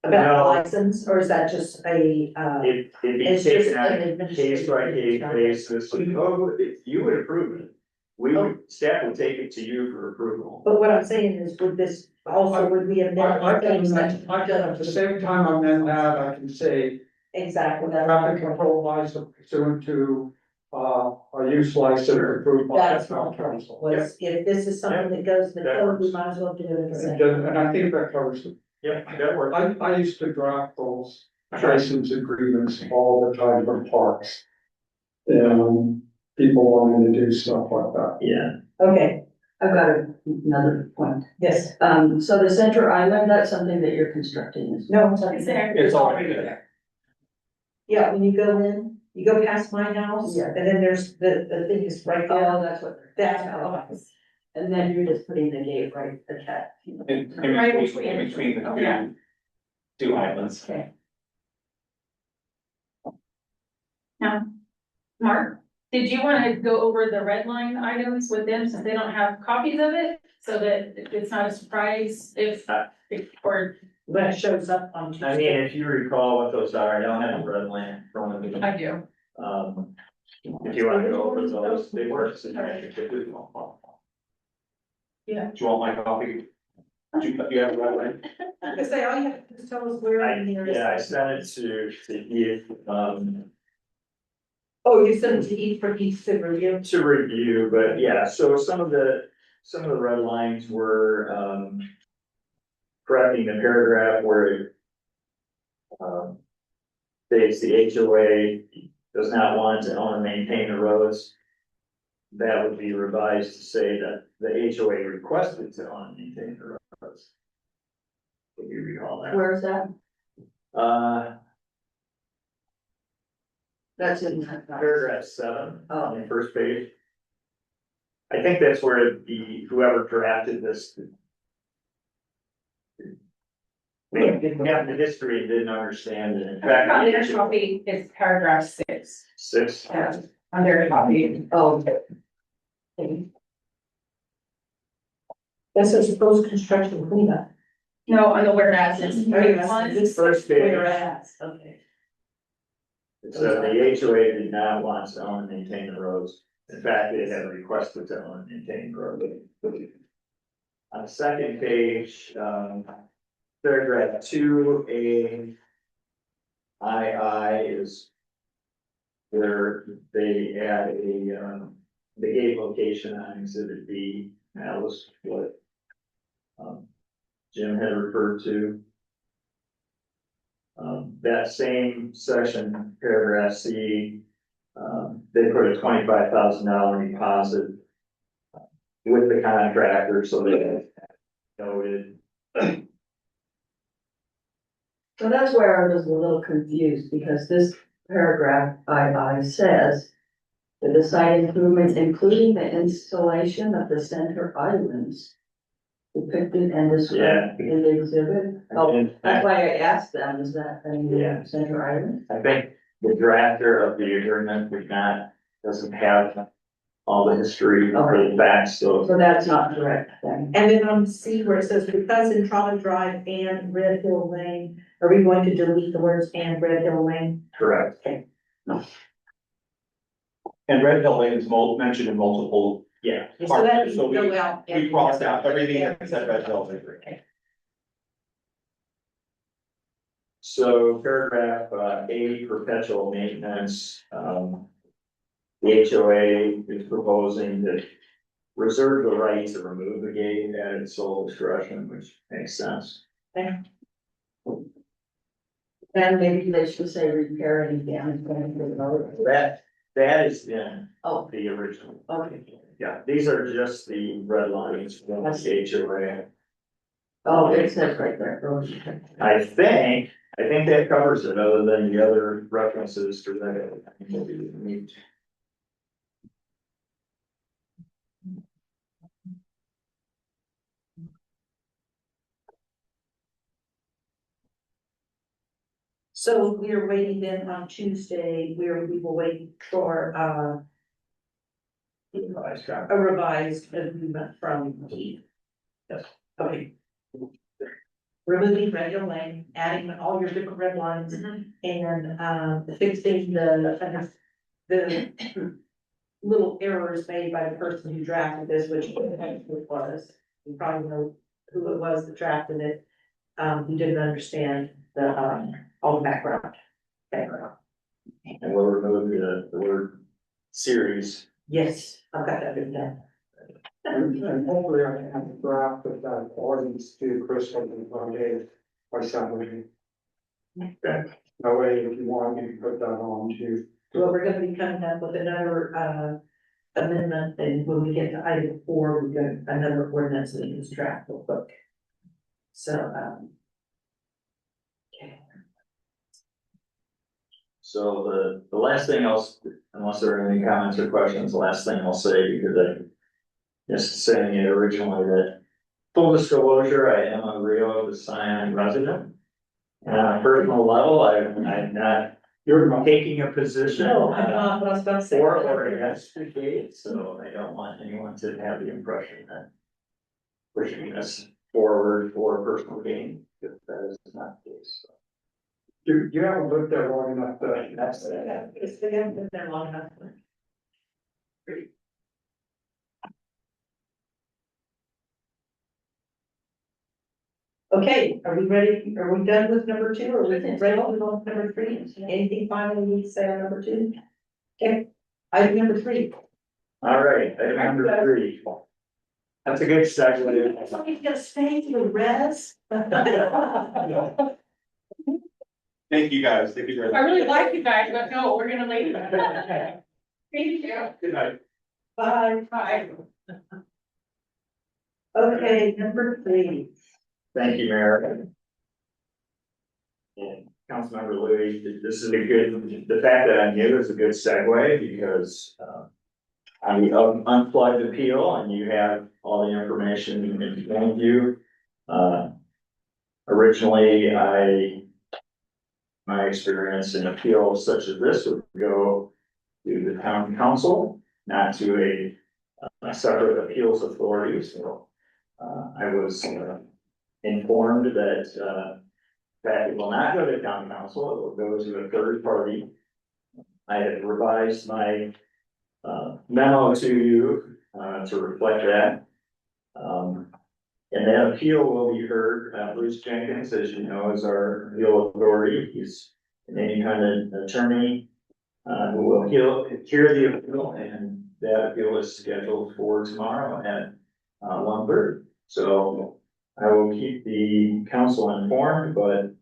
About No. the license, or is that just a, It'd be it's just taken on an a administrative. case-by-case basis. Oh, if you would approve it, staff would take it to you for approval. But what I'm saying is, would this, also, would we amend? I can, things that- at the same time I'm in that, I can say, Exactly, traffic that's, control license pursuant to, a use license approved by the that's my town point, council. was if this is something that goes in the That code, we works. might as well do it in the same. And I think that covers it. Yeah, that works. I used to draft those license agreements all the time for parks. And people wanted to do stuff like that. Yeah, Okay, I've got another point. Yes. So the center island, that's something that you're constructing, is No, It's there. It's already there. yeah, when you go in, you go past my house, Yeah. and then there's the thing is right there. Oh, that's what. That's how it is. And then you're just putting the gate right attached. Right In between the Yeah. two islands. Okay. Mark, did you wanna go over the red line items with them since they don't have copies of it? So that it's not a surprise if, or When it shows up on I mean, Tuesday. if you recall what those are, I don't have a red line in front of me. I do. If you wanna go over those, they were suggested. Yeah. Do you want my copy? Do you have that right? I say, all you have to do is tell us where in here is. Yeah, I sent it to you, Oh, you sent it to each for each to review. to review, but yeah, so some of the red lines were, correcting the paragraph where it, states the HOA does not want to own and maintain the roads. That would be revised to say that the HOA requested to own and maintain the roads. If you recall that. Where's that? That's in that. Paragraph 7 Oh. on the first page. I think that's where whoever drafted this. They didn't have the history and didn't understand it. In fact, On their copy, it's paragraph 6, 6. on their copy. Oh. This is post-construction cleanup. No, on the whereas, Whereas, this First page. whereas, okay. It said the HOA did not want to own and maintain the roads. In fact, they had requested to own and maintain the road. On the second page, paragraph 2A. II is. Where they add the gate location on exhibit B, that was what. Jim had referred to. That same section, paragraph C, they put a $25,000 deposit. With the contractor, so they noted. So that's where I was a little confused, because this paragraph I says that the site improvements, including the installation of the center islands depicted and described in the exhibit. Oh, And that's why I asked them, is that Yeah. a center island? I think the drafter of the agreement doesn't have all the history or the facts, so. So that's not correct then. And then on C where it says because Entrada Drive and Red Hill Lane, are we going to delete the words and Red Hill Lane? Correct. And Red Hill Lane is mentioned in multiple. Yeah. So that parts, so we go out. we crossed out everything that said Red Hill Lane. So paragraph A, perpetual maintenance, the HOA is proposing to reserve the right to remove the gate at its sole discretion, which makes sense. And maybe they should say repair any damage going to the road. That is in Oh, the original. okay. Yeah, these are just the red lines from the HOA. Oh, it says right there. road. I think that covers it, other than the other references to that. So we are waiting then on Tuesday, we will wait for, a revised agreement from Keith. Yes. Okay. Removing Red Hill Lane, adding all your different red lines and, fixing the little errors made by the person who drafted this, which was, you probably know who it was that drafted it. Who didn't understand all the background. And we'll remove the word series. Yes, I've got that written down. And hopefully I can have a draft of that ordinance to Crystal and Monday or something. Okay. That way, if you want, you can put that on too. Well, we're gonna be coming up with another, amendment, and when we get to item 4, we've got another ordinance that we can draft real quick. So, okay. So the last thing else, unless there are any comments or questions, the last thing I'll say, because I just saying it originally, that full disclosure, I am a Rio de Scion resident. And on a personal level, I'm not, you're taking a position. No, I'm not, but I was about to say. For or against the gate, so I don't want anyone to have the impression that pushing us forward for personal gain, because that is not the case. So You haven't lived there long enough to. that's It's been there long enough. Okay, are we ready? Are we done with number 2? Or are we ready to move on to number 3? Anything final you need to say on number 2? Okay, item number 3. all right, item number 3. That's a good segue. Somebody's gonna stay to the res. Thank you guys, thank you very much. I really like you guys, but no, we're gonna leave. Thank you. Good night. Bye. Bye. Okay, number 3. Thank you, Mayor. And Councilmember Louis, this is a good, the fact that I'm new is a good segue because, I'm the unplugged appeal and you have all the information in front of you. Originally, my experience in appeals such as this would go to the town council, not to a separate appeals authority, so, I was, informed that, that it will not go to town council, it will go to a third party. I had revised my, memo to you, to reflect that. And that appeal will be heard, Bruce Jenkins, as you know, is our appeal authority, he's an independent attorney. Who will hear the appeal, and that appeal is scheduled for tomorrow at, 1:30. So I will keep the council informed, but,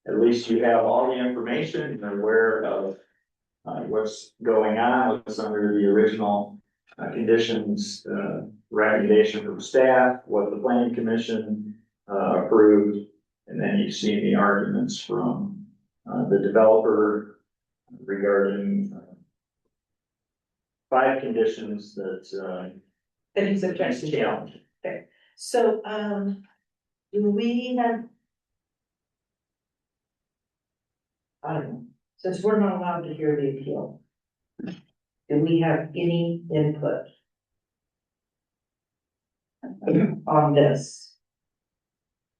at least you have all the information, you're aware of, what's going on, what's under the original, conditions, recommendation from staff, what the planning commission, approved. And then you've seen the arguments from, the developer regarding, 5 conditions that, And he's he's objecting. challenged. So, do we have? I don't know, since we're not allowed to hear the appeal. Do we have any input? On this?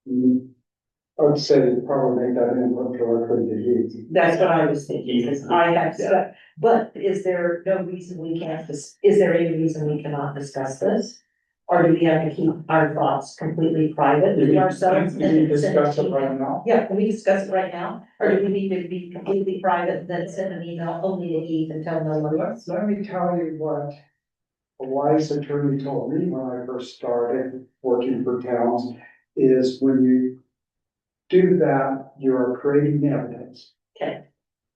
I would say probably make that input directly to you. That's what I was thinking, because I have stuff, but is there no reason we can't, is there any reason we cannot discuss this? Or do we have to keep our thoughts completely private to ourselves? You can discuss it right now. Yeah, can we discuss it right now, or do we need to be completely private, then send an email only to Eve and tell no one else? Let me tell you what a wise attorney told me when I first started working for towns, is when you do that, you are creating evidence. Okay,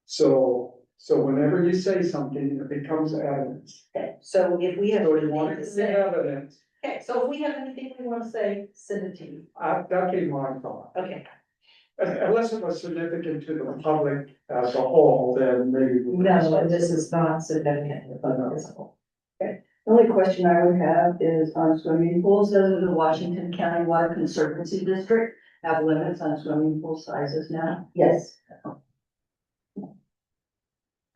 So whenever you say something, it becomes evidence. okay, so if we have So you anything want to to say say, evidence, okay, so if we have anything we wanna say, send it to you, that'd be my thought. okay. Unless it was significant to the public as a whole, then maybe. we- No, and this is not significant, but visible. The only question I would have is on swimming pools, does the Washington County Water Conservancy District have limits on swimming pool sizes now? Yes,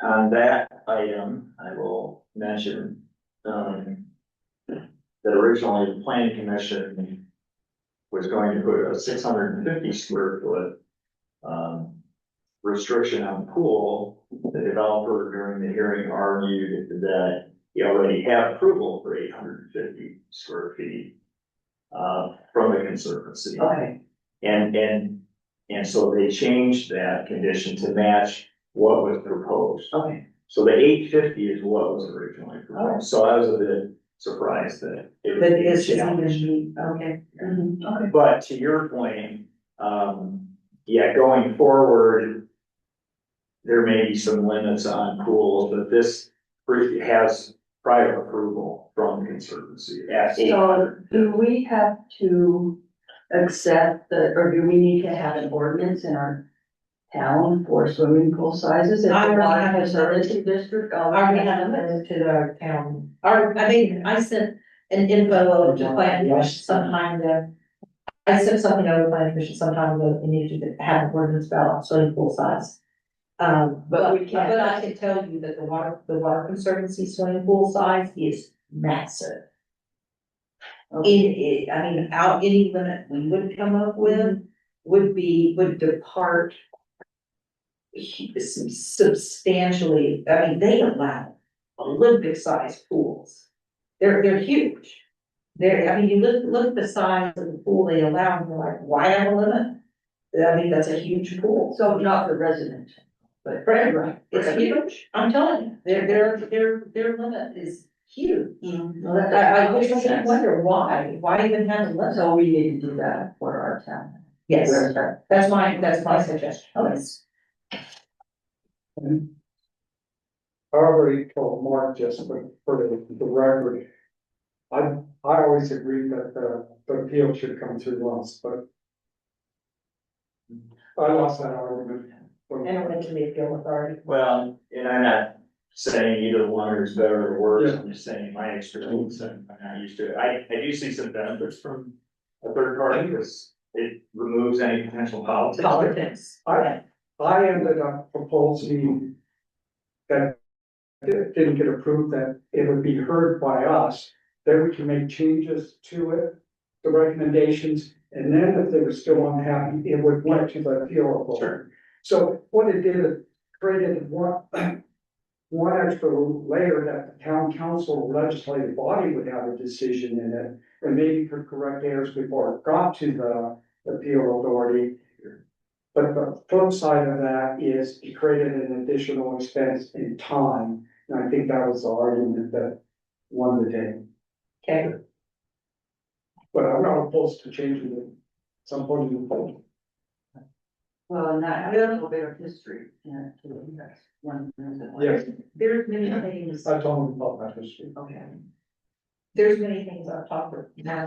On that item, I will mention, that originally the planning commission was going to put a 650 square foot, restriction on pool. The developer during the hearing argued that he already had approval for 850 square feet, from the conservancy. Okay, And so they changed that condition to match what was proposed. okay. So the 850 is what was originally proposed, so I was a bit surprised that it but was it's being just challenged. even, okay. Okay. But to your point, yeah, going forward, there may be some limits on pools, but this has private approval from the conservancy. So do we have to accept or do we need to have an ordinance in our town for swimming pool sizes? If I the already water have it. conservancy district, I already have it to our town, I sent an info to Plan Commission sometime that. I sent something over to Plan Commission sometime that we need to have an ordinance about swimming pool size. But we can't- But I can tell you that the water conservancy swimming pool size is massive. I mean, any limit we would come up with would depart substantially. I mean, they allow Olympic sized pools. They're huge. I mean, you look at the size of the pool they allow, and you're like, why have a limit? I mean, that's a huge pool. So not for residential, but For everyone, it's huge. I'm telling you, their limit is huge. well, that I doesn't wish make I could sense. wonder why even have a limit? So we need to do that for our town. Yes, that's my suggestion. Yes. I already told Mark just for the record. I always agreed that the appeal should come through us, but. I lost that argument. And it went to the appeal authority. Well, and I'm not saying either one is better or worse, I'm just saying my experience, and I'm not used to it. I do see some benefits from a third party, because it removes any potential politics. Politics. I ended up proposing that it didn't get approved, that it would be heard by us, then we can make changes to it, the recommendations, and then if they were still unhappy, it would went to the appeal authority. Sure. So what it did, it created one extra layer that the town council legislative body would have a decision in it, and maybe could correct errors before it got to the appeal authority. But the flip side of that is it created an additional expense in time, and I think that was the argument that won the day. Okay, But I'm not opposed to changing it at some point in the future. Well, and that has a little bit of history, yeah, too. That's one reason why. Yes, there's many things, I told him about that history. Okay. there's many things I've talked with. Yeah,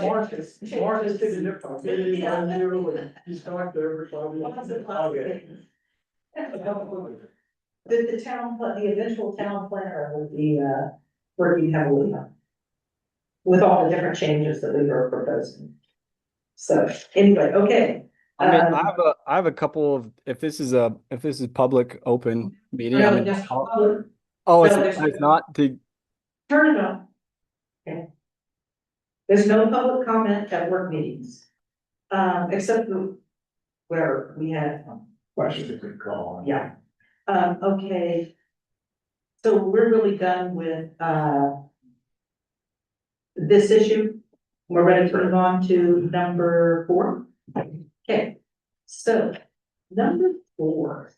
Mark is taking it from me, Yeah. and you, and he's talked to everybody. Lots of things. The eventual town planner will be, working heavily on. With all the different changes that we were proposing. So, anyway, okay. I mean, Um, I have a couple of, if this is public open meeting, I no, mean, just- oh, no, it's not to, Turn it on. Okay. There's no public comment at work meetings. Except where we had, Questions you could call. yeah. Okay. So we're really done with, this issue. We're ready to move on to number 4. Okay, so number 4.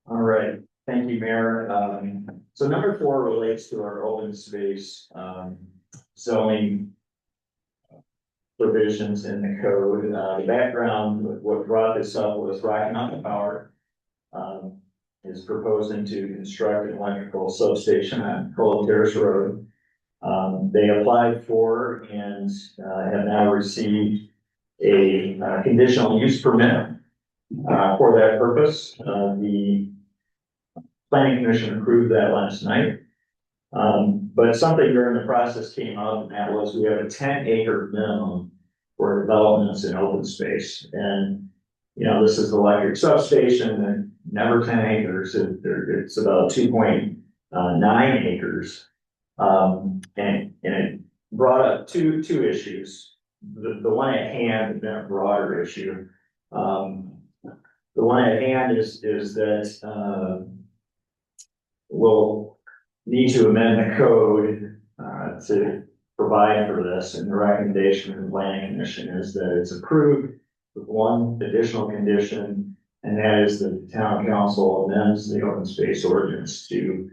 All right, thank you, Mayor. So number 4 relates to our open space, zoning provisions in the code. The background, what brought this up was Rocky Mountain Power, is proposing to construct an electrical substation on Cold Terrace Road. They applied for and, have now received a conditional use permit, for that purpose. The planning commission approved that last night. But something during the process came up, and that was we have a 10-acre minimum for developments in open space. And, you know, this is the electric substation and never 10 acres. It's about 2.9 acres. And it brought up two issues. The one at hand and then a broader issue. The one at hand is that, we'll need to amend the code, to provide for this, and the recommendation from the planning commission is that it's approved with one additional condition, and that is that the town council amends the open space ordinance to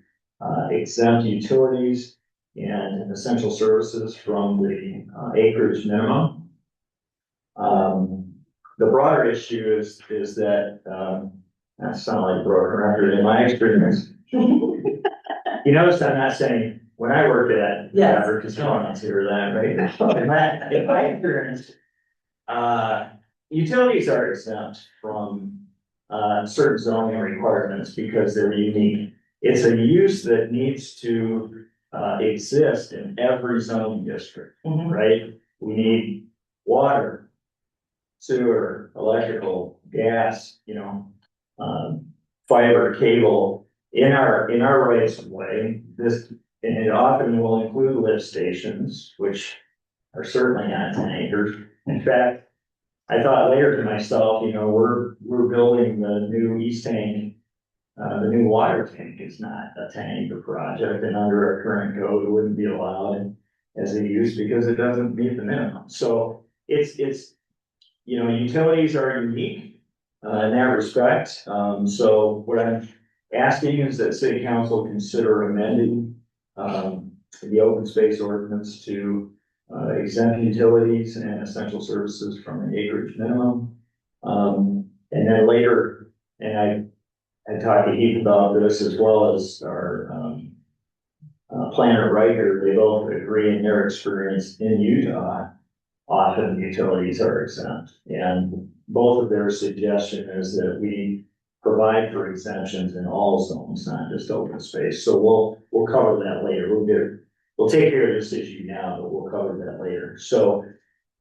exempt utilities and essential services from the acreage minimum. The broader issue is that That sounds like broken record in my experience. You notice I'm not saying, when I worked at, Yes. because no one wants to hear that, right? In my experience, utilities are exempt from, certain zoning requirements because they're unique. It's a use that needs to, exist in every zoning district, right? We need water, sewer, electrical, gas, fiber, cable in our rights of way. This, and it often will include lift stations, which are certainly not 10 acres. In fact, I thought later to myself, we're building the new East Tank. The new water tank is not a 10 acre project, and under our current code, it wouldn't be allowed as a use because it doesn't meet the minimum. So it's, utilities are unique, in that respect. So what I'm asking is that city council consider amending, the open space ordinance to, exempt utilities and essential services from the acreage minimum. And then later, and I talked to Heath about this as well as our, planner Riker, they both agree in their experience in Utah. Often utilities are exempt, and both of their suggestion is that we provide for exemptions in all zones, not just open space. So we'll cover that later. We'll take care of this issue now, but we'll cover that later. So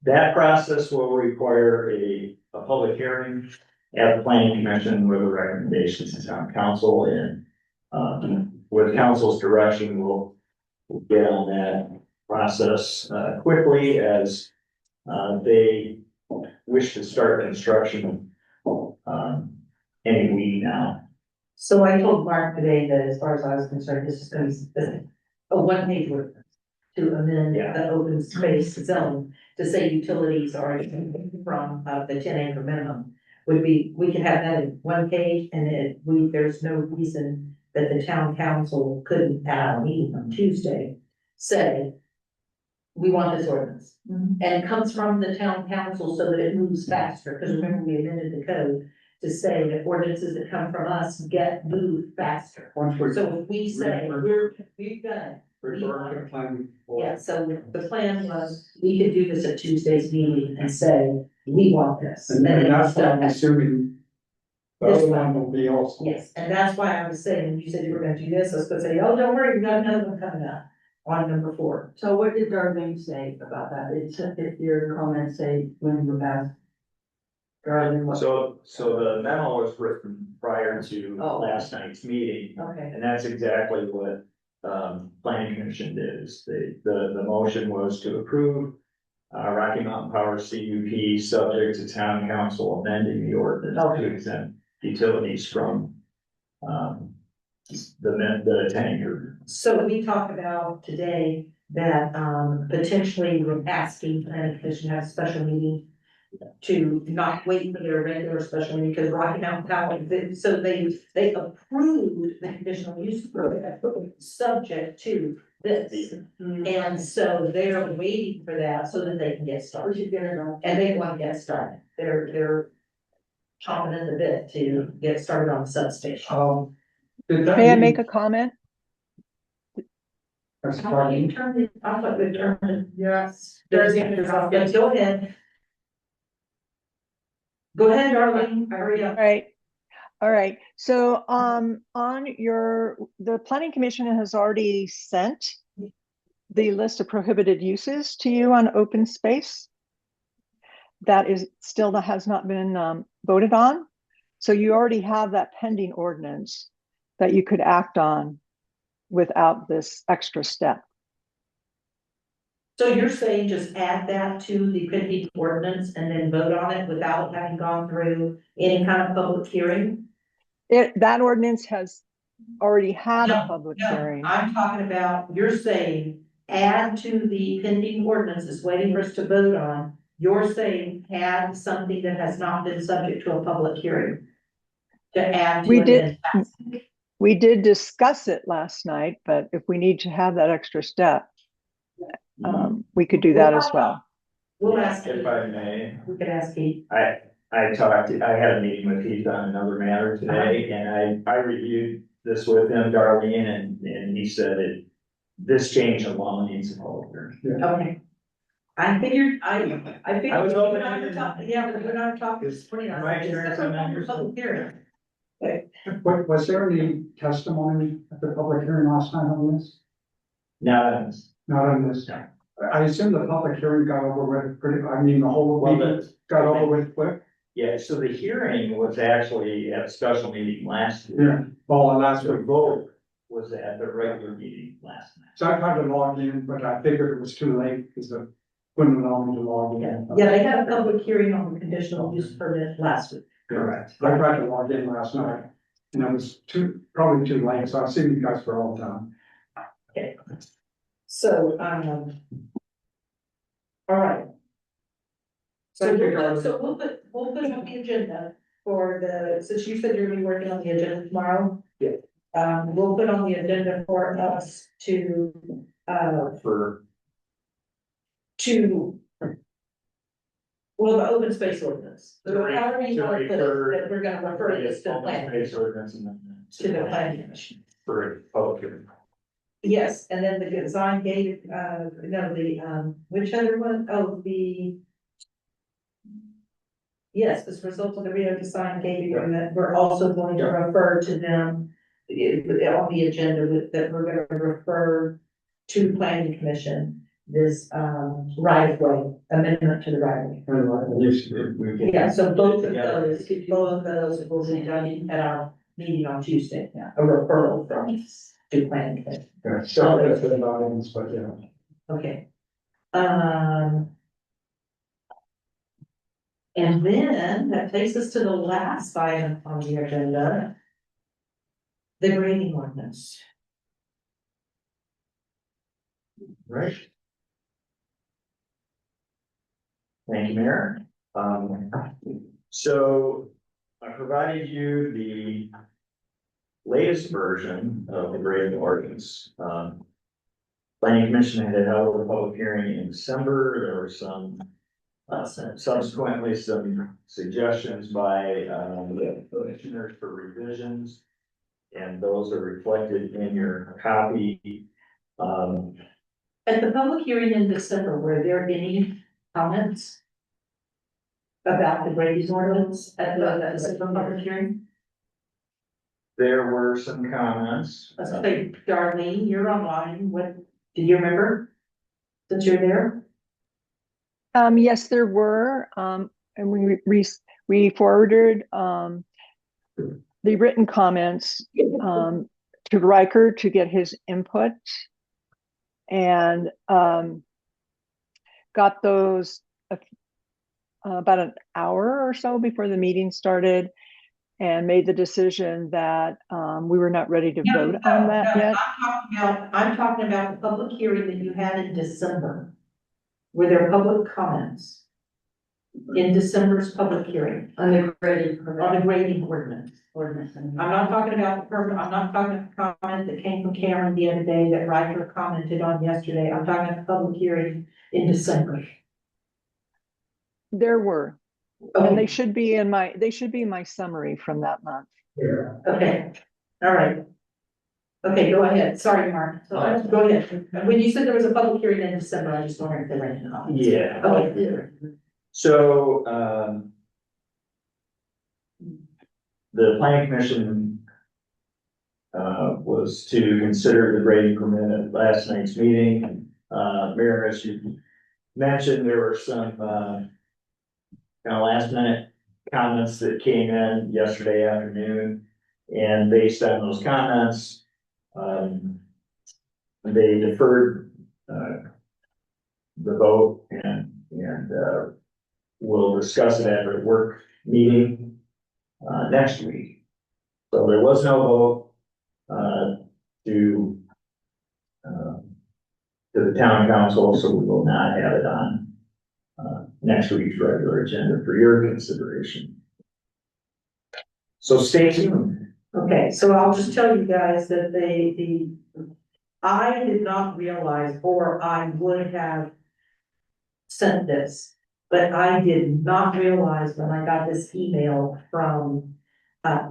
that process will require a public hearing at the planning commission with the recommendations to town council, and with council's direction, we'll get on that process quickly as they wish to start construction any week now. So I told Mark today that as far as I was concerned, this is gonna be a one-page ordinance to amend Yeah. the open space zone to say utilities are exempt from the 10 acre minimum. We can have that in one page, and there's no reason that the town council couldn't at a meeting on Tuesday say, we want this ordinance. And it comes from the town council so that it moves faster, because remember, we amended the code to say that ordinances that come from us get moved faster. So if we say, we've done it. Refer to planning board. Yeah, so the plan was, we could do this at Tuesday's meeting and say, we want this. And that's what I'm Yes, assuming. The other one will be also. and that's why I was saying, you said you were gonna do this, I was gonna say, oh, don't worry, we got another one coming up on number 4. So what did Darlene say about that? If your comments say when you asked Darlene what? So the memo was written prior to Oh. last night's meeting, Okay, and that's exactly what planning commission did. Is the motion was to approve Rocky Mountain Power CUP subject to town council amending the ordinance to exempt utilities from the 10 acre. So we talked about today that potentially we're asking planning commission to have a special meeting to not wait for their regular special meeting, because Rocky Mountain Power, so they approved the conditional use permit subject to this. And so they're waiting for that so that they can get started. And they want to get started. They're chomping at the bit to get started on the substation. May I make a comment? That's How fine. you turn it, I thought we turned it. Yes. Go ahead. Go ahead, Darlene, hurry up. All right. So, on the planning commission has already sent the list of prohibited uses to you on open space. That has not been voted on. So you already have that pending ordinance that you could act on without this extra step. So you're saying just add that to the pending ordinance and then vote on it without having gone through any kind of public hearing? That ordinance has already had a No, public No, hearing. I'm talking about, you're saying add to the pending ordinance that's waiting for us to vote on. You're saying add something that has not been subject to a public hearing. To add to We it did- and pass it. We did discuss it last night, but if we need to have that extra step, we could do that as well. We'll ask If Keith. I may, We could ask Keith. I I had a meeting with Heath on another matter today, and I reviewed this with him, Darlene, and he said this change alone needs a public hearing. Okay. I figured, I figured. I was you hoping and I you were didn't- talking- Yeah, but you and I were talking this morning. I Am I said, hearing "This is a something? public hearing." Was there any testimony at the public hearing last time on this? Now, Not on this. No. I assume the public hearing got over with pretty, I mean, the whole well, meeting got over with quick. yeah, so the hearing was actually at a special meeting last week. Yeah. Well, and that's The what, vote was at the regular meeting last night. so I tried to log in, but I figured it was too late because I couldn't allow me to log Yeah, in. yeah, they had a public hearing on the conditional use permit last week. Correct. I tried to log in last night and it was probably too late, so I see you guys for all done. So, all right. So Thank you, we'll Darlene. we'll put on the agenda for since you said you're gonna be working on the agenda tomorrow. Yeah. We'll put on the agenda for us to, For, well, the open space ordinance. So however you To want to put refer- it, that we're gonna refer this to the planning, Space ordinance amendment. to the planning commission. For a public hearing. Yes, and then the design gate, no, which other one? Oh, yes, as a result of the Rio design gate agreement, we're also going to refer to them on the agenda that we're gonna refer to planning commission, this, right of way, amendment to the right of way. And you should- Yeah, so both of Yeah. those will be done at our meeting on Tuesday, a referral from to planning commission. Yeah, so that's the audience, but yeah. Okay. And then that takes us to the last item on the agenda. The grading ordinance. Right. Thank you, Mayor. So I provided you the latest version of the grading ordinance. Planning Commission had held a public hearing in December. There were some subsequently some suggestions by the commissioners for revisions. And those are reflected in your copy. At the public hearing in December, were there any comments about the grading ordinance at the December public hearing? There were some comments. Let's say, Darlene, you're online. What, do you remember? That you're there? Yes, there were, and we forwarded, the written comments, to Riker to get his input. And, got those about an hour or so before the meeting started and made the decision that, we were not ready to vote on that yet. I'm talking about the public hearing that you had in December. Were there public comments in December's public hearing On the grading on the grading ordinance? ordinance. I'm not talking about the permit, I'm not talking about the comment that came from Karen the other day that Riker commented on yesterday. I'm talking about the public hearing in December. There were, and Okay, they should be in my summary from that month. okay, all right. Okay, go ahead. Sorry, Mark. So, go ahead. When you said there was a public hearing in December, I just wondered if there were any comments. Yeah. Okay. So, the planning commission was to consider the grading permit at last night's meeting. Mayor, as you mentioned, there were some, kind of last minute comments that came in yesterday afternoon. And based on those comments, they deferred, the vote and we'll discuss it at a work meeting, next week. So there was no vote, to the town council, so we will not have it on, next week's regular agenda for your consideration. So stay tuned. Okay, so I'll just tell you guys that I did not realize, or I would have sent this But I did not realize when I got this email from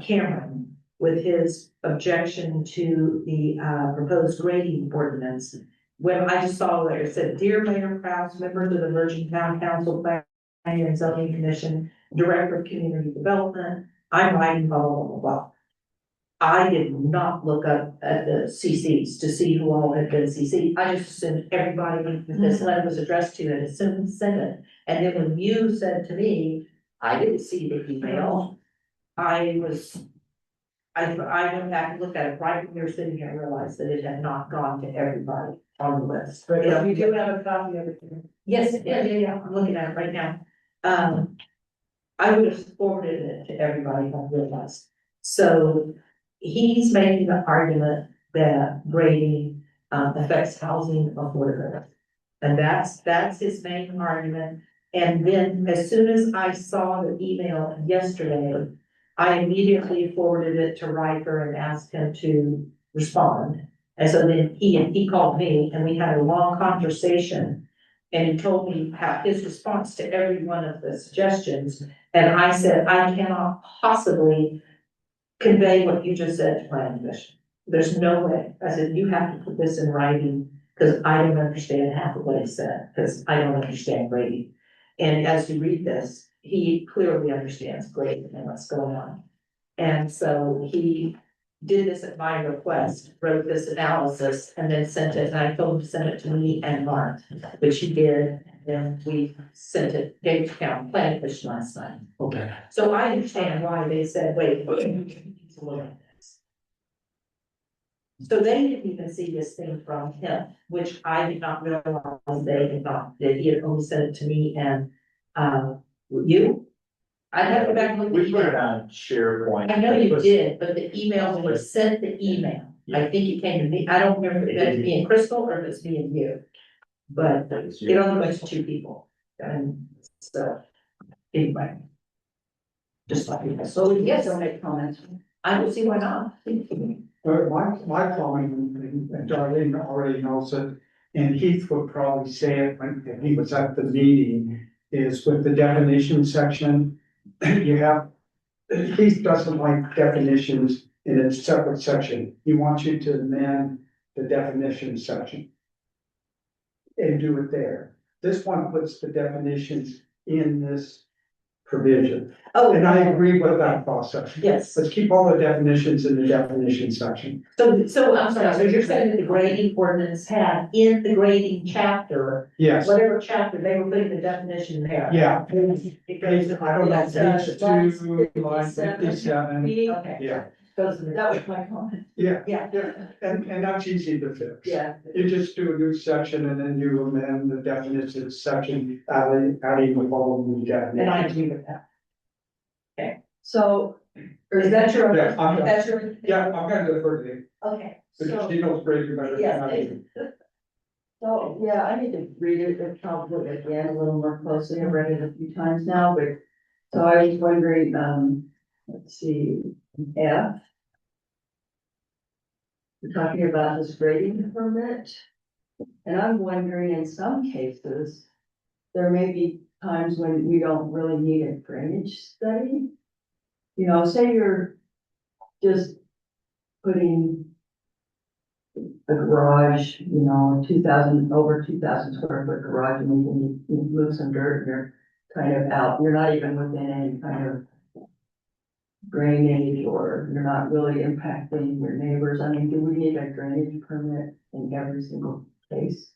Cameron with his objection to the proposed grading ordinance. When I just saw that it said, "Dear Mayor Kraus, members of the Virgin Town Council, Planning and Zoning Commission, Director of Community Development, I'm writing blah, blah, blah, blah." I did not look up at the CCs to see who all had been CC'd. I just assumed everybody that this letter was addressed to had assumed sent it. And then when you said to me, I didn't see the email, I went back and looked at it right when you were sitting here and realized that it had not gone to everybody on the list. But You know, you do have a copy of it. Yes, yeah, I'm looking at it right now. I would have forwarded it to everybody on the list. So he's making the argument that grading affects housing affordability. And that's his main argument. And then as soon as I saw the email yesterday, I immediately forwarded it to Riker and asked him to respond. And so then he called me and we had a long conversation. And he told me how his response to every one of the suggestions. And I said, I cannot possibly convey what you just said to planning commission. There's no way. I said, you have to put this in writing because I don't understand half of what he said, because I don't understand grading. And as you read this, he clearly understands grading and what's going on. And so he did this at my request, wrote this analysis, and then sent it, and I told him to send it to me and Mark, which he did, and we sent it, gave to County Planning Commission last night. Okay. So I understand why they said, wait, we need to look at this. So they didn't even see this thing from him, which I did not realize they did not, that he had only sent it to me and, you? I'd have to go back and look. We put it on SharePoint. I know you did, but the email, when you sent the email, I think it came to me, I don't remember if it's me and Crystal or if it's me and you. But it only went to two people, and so, anyway. Just like, so yes, Don't make comments. I will see why not. But my comment, and Darlene already knows it, and Heath would probably say it when he was at the meeting, is with the definition section, you have, Heath doesn't like definitions in a separate section. He wants you to amend the definition section and do it there. This one puts the definitions in this provision. Oh, And I agree with that process. yes, Let's keep all the definitions in the definition section. so I'm sorry, so you're saying that the grading ordinance had in the grading chapter, Yes, whatever chapter, they were putting the definition there. yeah. It goes to- I don't know, Yes, page line 2, line 57. Okay. Yeah, Because that was my comment. yeah, Yeah, and that's easy to fix. Yeah. You just do a new section and then you amend the definitions section, adding the following and I definition. agree with that. So, or is that your? Yeah, I'm- That's your. Yeah, I'm gonna defer to you, Okay, because so, she knows Brady better than yes, I do. So, yeah, I need to read it probably again a little more closely. I've read it a few times now, but, so I was wondering, let's see, F. We're talking about this grading permit. And I'm wondering, in some cases, there may be times when we don't really need a drainage study. You know, say you're just putting a garage, you know, over 2,000 square foot garage, and you can move some dirt, and you're kind of out, you're not even within any kind of drainage, or you're not really impacting your neighbors. I mean, do we need a drainage permit in every single case?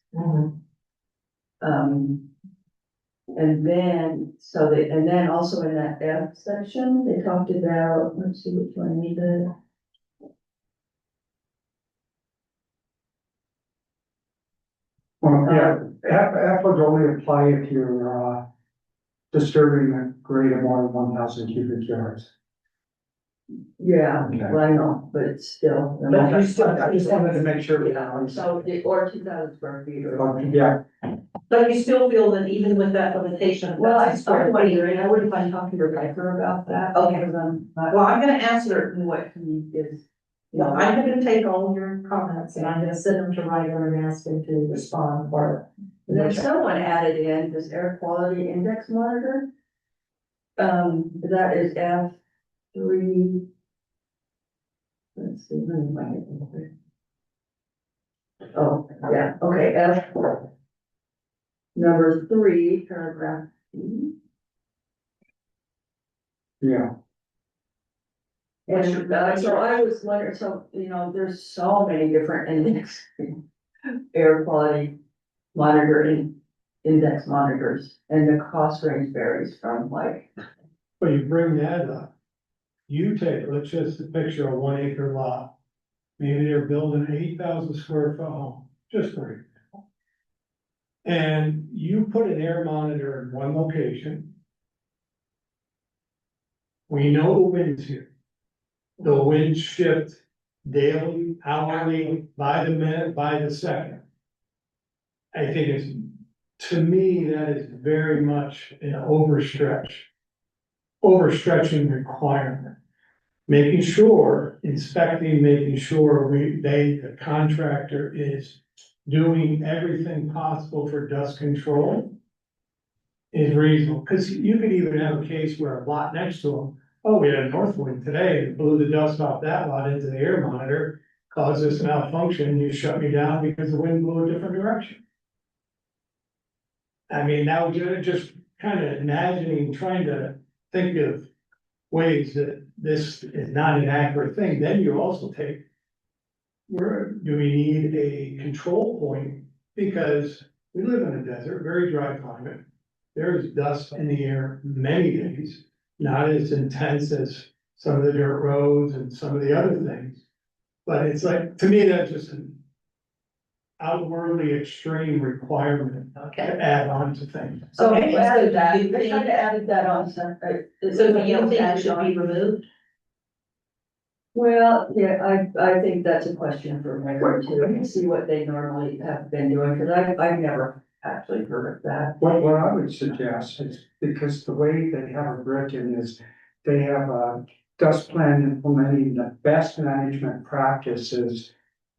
And then, and then also in that F section, they talked about, let's see which one we did. Well, yeah, F would only apply if you're, disturbing a grade of more than 1,000 cubic yards. Yeah, Okay. well, I know, but it's still. But you still- I just wanted to make sure. Yeah, so, or 2,000 square feet or. Yeah, but you still feel that even with that limitation. of Well, I'm 1,000 square feet- wondering, I wouldn't mind talking to Riker about that. Okay. Because I'm not Well, I'm gonna answer, certain what he is. no, I'm gonna take all your comments and I'm gonna send them to Ryder and ask him to respond or And then someone added in this air quality index monitor. That is F3. Let's see, let me find it real quick. Oh, yeah, okay, number 3, paragraph E. Yeah, And so I was wondering, so, there's so many different index, air quality index monitors, and the cost range varies from like, But you bring that up. You take, let's just picture a 1 acre lot. Maybe they're building an 8,000 square foot home, just for example. And you put an air monitor in one location. We know the winds here. The winds shift daily, hourly, by the minute, by the second. I think it's, to me, that is very much an overstretching requirement. Making sure, inspecting, making sure the contractor is doing everything possible for dust control is reasonable, because you could even have a case where a lot next to them, oh, we had a north wind today, it blew the dust off that lot into the air monitor, caused this malfunction, you shut me down because the wind blew a different direction. I mean, now you're just kind of imagining, trying to think of ways that this is not an accurate thing, then you also take, do we need a control point? Because we live in a desert, very dry climate. There's dust in the air many days, not as intense as some of the dirt roads and some of the other things. But it's like, to me, that's just an outwardly extreme requirement to Okay. add on to things. so Okay, we added that, so you they kind of added that on some. So do you think it should be removed? Well, yeah, I think that's a question for Megan too, and see what they normally have been doing, because I've never actually heard of that. what I would suggest is, because the way they have it written is, they have a dust plan implementing the best management practices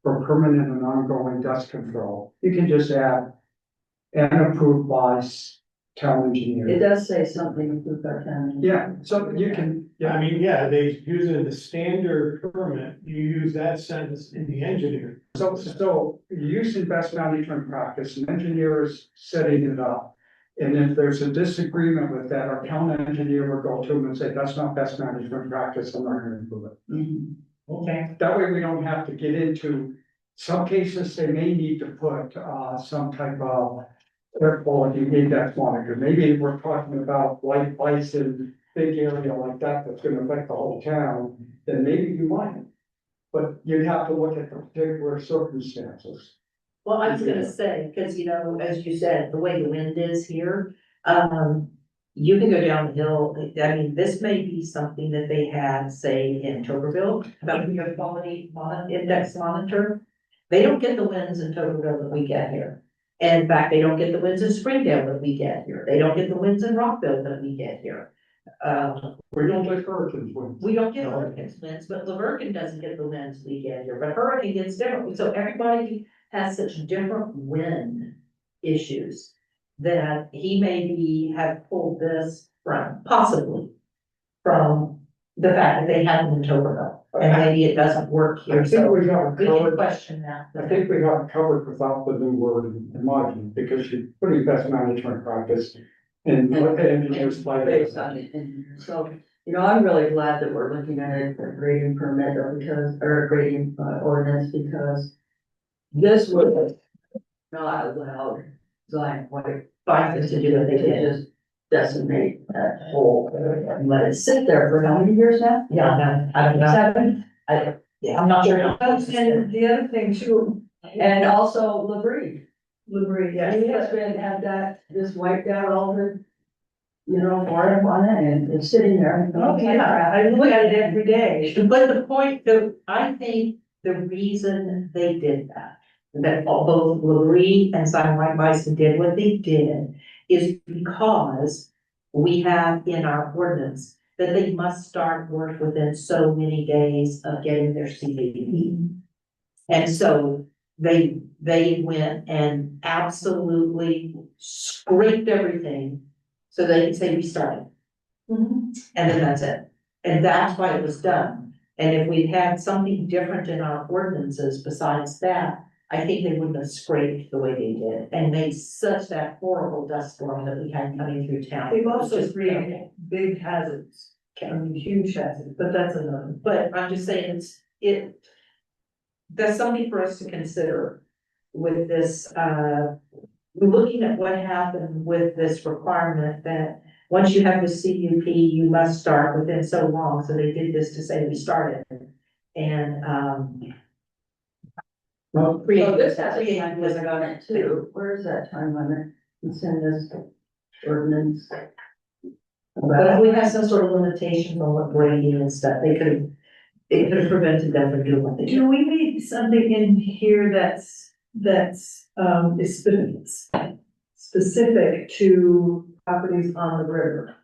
for permanent and ongoing dust control. You can just add, and approved by town It engineer. does say something about our town. Yeah, so you can, I mean, yeah, they use it in the standard permit, you use that sentence in the engineer. so using best management practice, an engineer is setting it up. And if there's a disagreement with that, our town engineer will go to them and say, that's not best management practice, I'm not gonna do it. Mhm. Okay. That way we don't have to get into, some cases they may need to put, some type of air quality index monitor. Maybe we're talking about white bison, big area like that, that's gonna affect the whole town, then maybe you might. But you'd have to look at the particular circumstances. Well, I was gonna say, because as you said, the way the wind is here, you can go down the hill. I mean, this may be something that they had, say, in Toberville, about the air quality index monitor. They don't get the winds in Toberville that we get here. And in fact, they don't get the winds in Springdale that we get here. They don't get the winds in Rockville that we get here. We don't get hurricanes winds. We don't get hurricanes winds, but Laverkin doesn't get the winds we get here, but hurricane gets different, so everybody has such different wind issues. That he maybe have pulled this from, possibly, from the fact that they have them in Toberville, and maybe it doesn't work I here, think so we got it we can covered. question that. I think we got it covered without the new word in mind, because you're putting best management practice and what the engineers like. Based on it, and so, I'm really glad that we're looking at a grading permit or a grading ordinance, because this was not allowed, like, what it Fine to do what they did. just decimate that whole, and let it sit there for how many years now? Yeah, I don't know, 7? I'm not sure. And the other thing too, and also Labrie. Labrie, He has had this wiped out all the, water on it, and it's sitting there. Oh, yeah, I look at it every day, but I think the reason they did that both Labrie and Simon White Bison did what they did, is because we have in our ordinance that they must start work within so many days of getting their CDD. And so they went and absolutely scraped everything. So they could say we started. And then that's it. And that's why it was done. And if we'd had something different in our ordinances besides that, I think they wouldn't have scraped the way they did and made such that horrible dust storm that we had coming through town. They've It was also just created terrible. big hazards, I mean, huge hazards, but that's another. But I'm just saying, that's something for us to consider with this, looking at what happened with this requirement that once you have the CUP, you must start within so long, so they did this to say we started. And, So this has a creating time limit on it too. Where is that time limit? It's in this ordinance. But if we had some sort of limitations on what grading and stuff, it could have prevented them from doing what they do. Do we need something in here that's, is specific to properties on the river?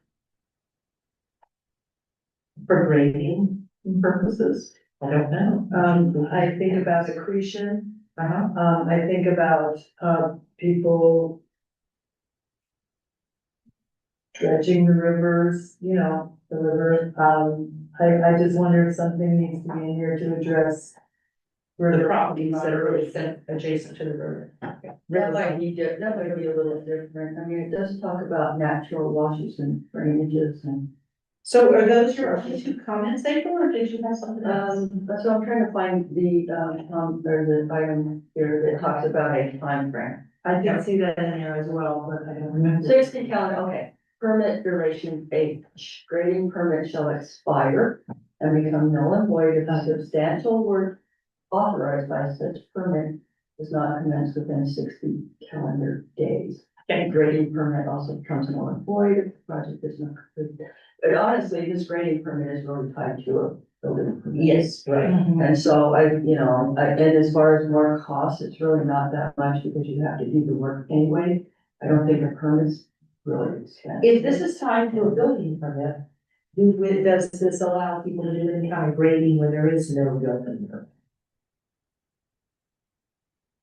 For grading purposes, I don't know. I think about accretion, Uh-huh. I think about, people dredging the rivers, you know, the river, I just wonder if something needs to be in here to address The river properties that are really adjacent to the river. That might be that might be a little different, I mean, it does talk about natural washes and drainages and. So are those your only two comments, April, or did you have something else? That's what I'm trying to find the, or the item here that talks about a time frame. I did see that in there as well, but I don't remember. 60 calendar, okay. Permit duration H, grading permit shall expire and become null and void if substantial work authorized by such permit is not commenced within 60 calendar days. And grading permit also becomes null and void if the project is not completed. But honestly, this grading permit is really tied to a building permit. Yes, right. And so and as far as more costs, it's really not that much because you have to do the work anyway. I don't think a permit's really expensive. If this is tied to a building permit, does this allow people to do any kind of grading when there is no building permit?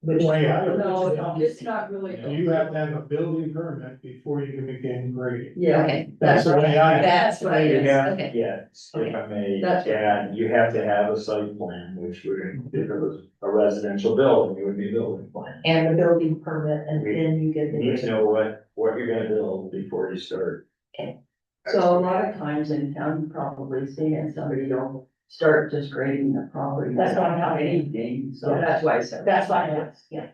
Which, Way I No, understand it's not really. it, you have to have a building permit before you can begin grading. Yeah. okay, That's the way I. that's what it You is, have, okay. yes, if I may, That's right. add, you have to have a site plan, which would, if it was a residential building, it would be a building plan. And the building permit, and then you get You need to the. know what you're gonna build before you start. So a lot of times in town, you probably see it, somebody will start just grading the property. That's what I'm without talking. anything, so that's why I said. That's why I asked, yeah.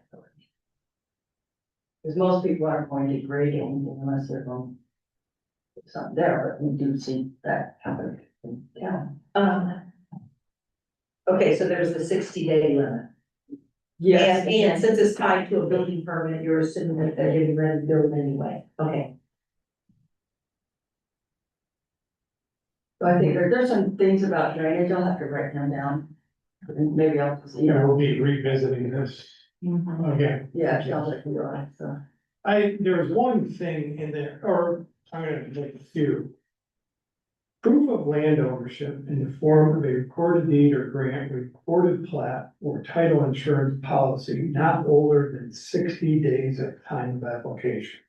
Because most people aren't going to grade anything unless they're going. to put something there, but we do see that happen in town. Okay, so there's the 60-day limit. And since it's tied to a building permit, you're assuming that they're getting ready to build anyway, okay. So I think there's some things about drainage, I'll have to write them down. And maybe I'll just, We'll be revisiting this again. yeah, it sounds like you're right, so. There's one thing in there, or I'm gonna make a few. Proof of land ownership in the form of a recorded deed or grant, recorded plat, or title insurance policy not older than 60 days at time of application.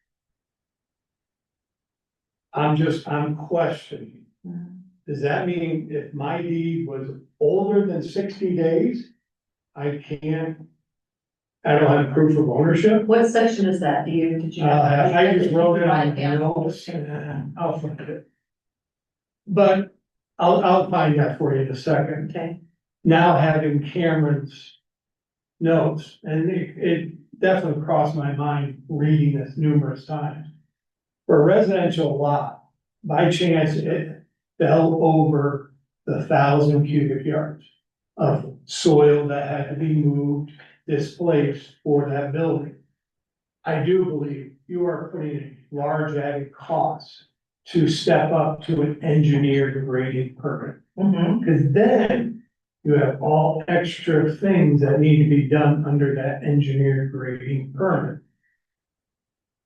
I'm questioning. Does that mean if my deed was older than 60 days, I don't have proof of ownership? What section is that, did you? I just wrote it Write on down. notes, I'll find it. But I'll find that for you in a second. Okay, Now having Cameron's notes, and it definitely crossed my mind reading this numerous times. For a residential lot, by chance it fell over the 1,000 cubic yards of soil that had to be moved, displaced for that building. I do believe you are putting in large added costs to step up to an engineered grading permit. Because then you have all extra things that need to be done under that engineered grading permit.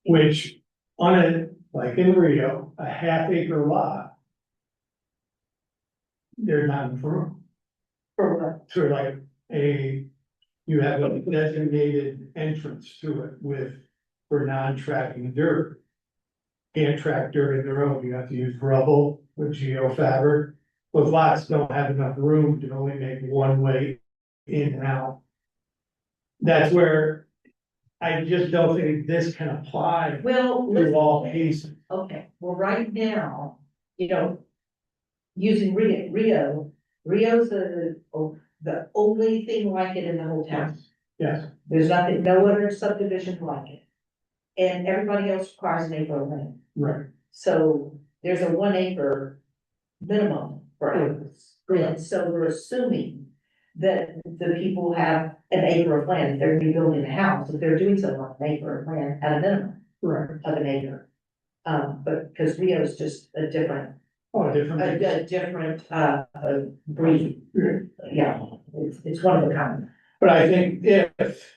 Which on like in Rio, a half-acre lot, there's not enough room. For like a you have a designated entrance to it for non-tracking dirt. Can't track dirt in the road, you have to use rubble with geofabric. But lots don't have enough room to only make one way in and out. That's where I just don't think this can apply Well, to all cases. okay, well, right now, you know, using Rio's the only thing like it in the whole town. Yes, There's nothing, no other subdivision like it. And everybody else requires an acre of land. right. So there's a 1 acre minimum for acres. And so we're assuming that the people have an acre of land, if they're gonna be building a house, if they're doing something on an acre of land at a minimum Right. of an acre. But because Rio's just a different, Oh, different. a different, breed. Yeah, it's one of a kind. But I think if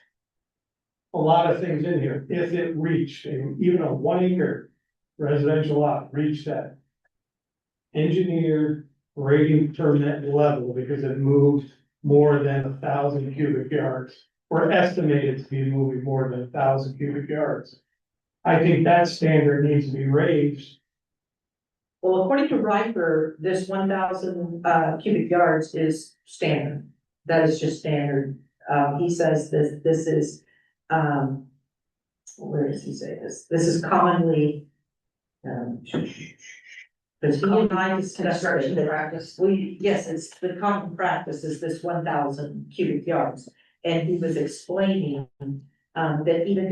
a lot of things in here, if it reached, even a 1 acre residential lot reached that engineered grading permit level because it moved more than 1,000 cubic yards, or estimated to be moving more than 1,000 cubic yards. I think that standard needs to be raised. Well, according to Riker, this 1,000 cubic yards is standard. That is just standard. He says this is, where does he say this? This is commonly, because he and I discussed Construction it. practice. Yes, it's the common practice is this 1,000 cubic yards. And he was explaining, that even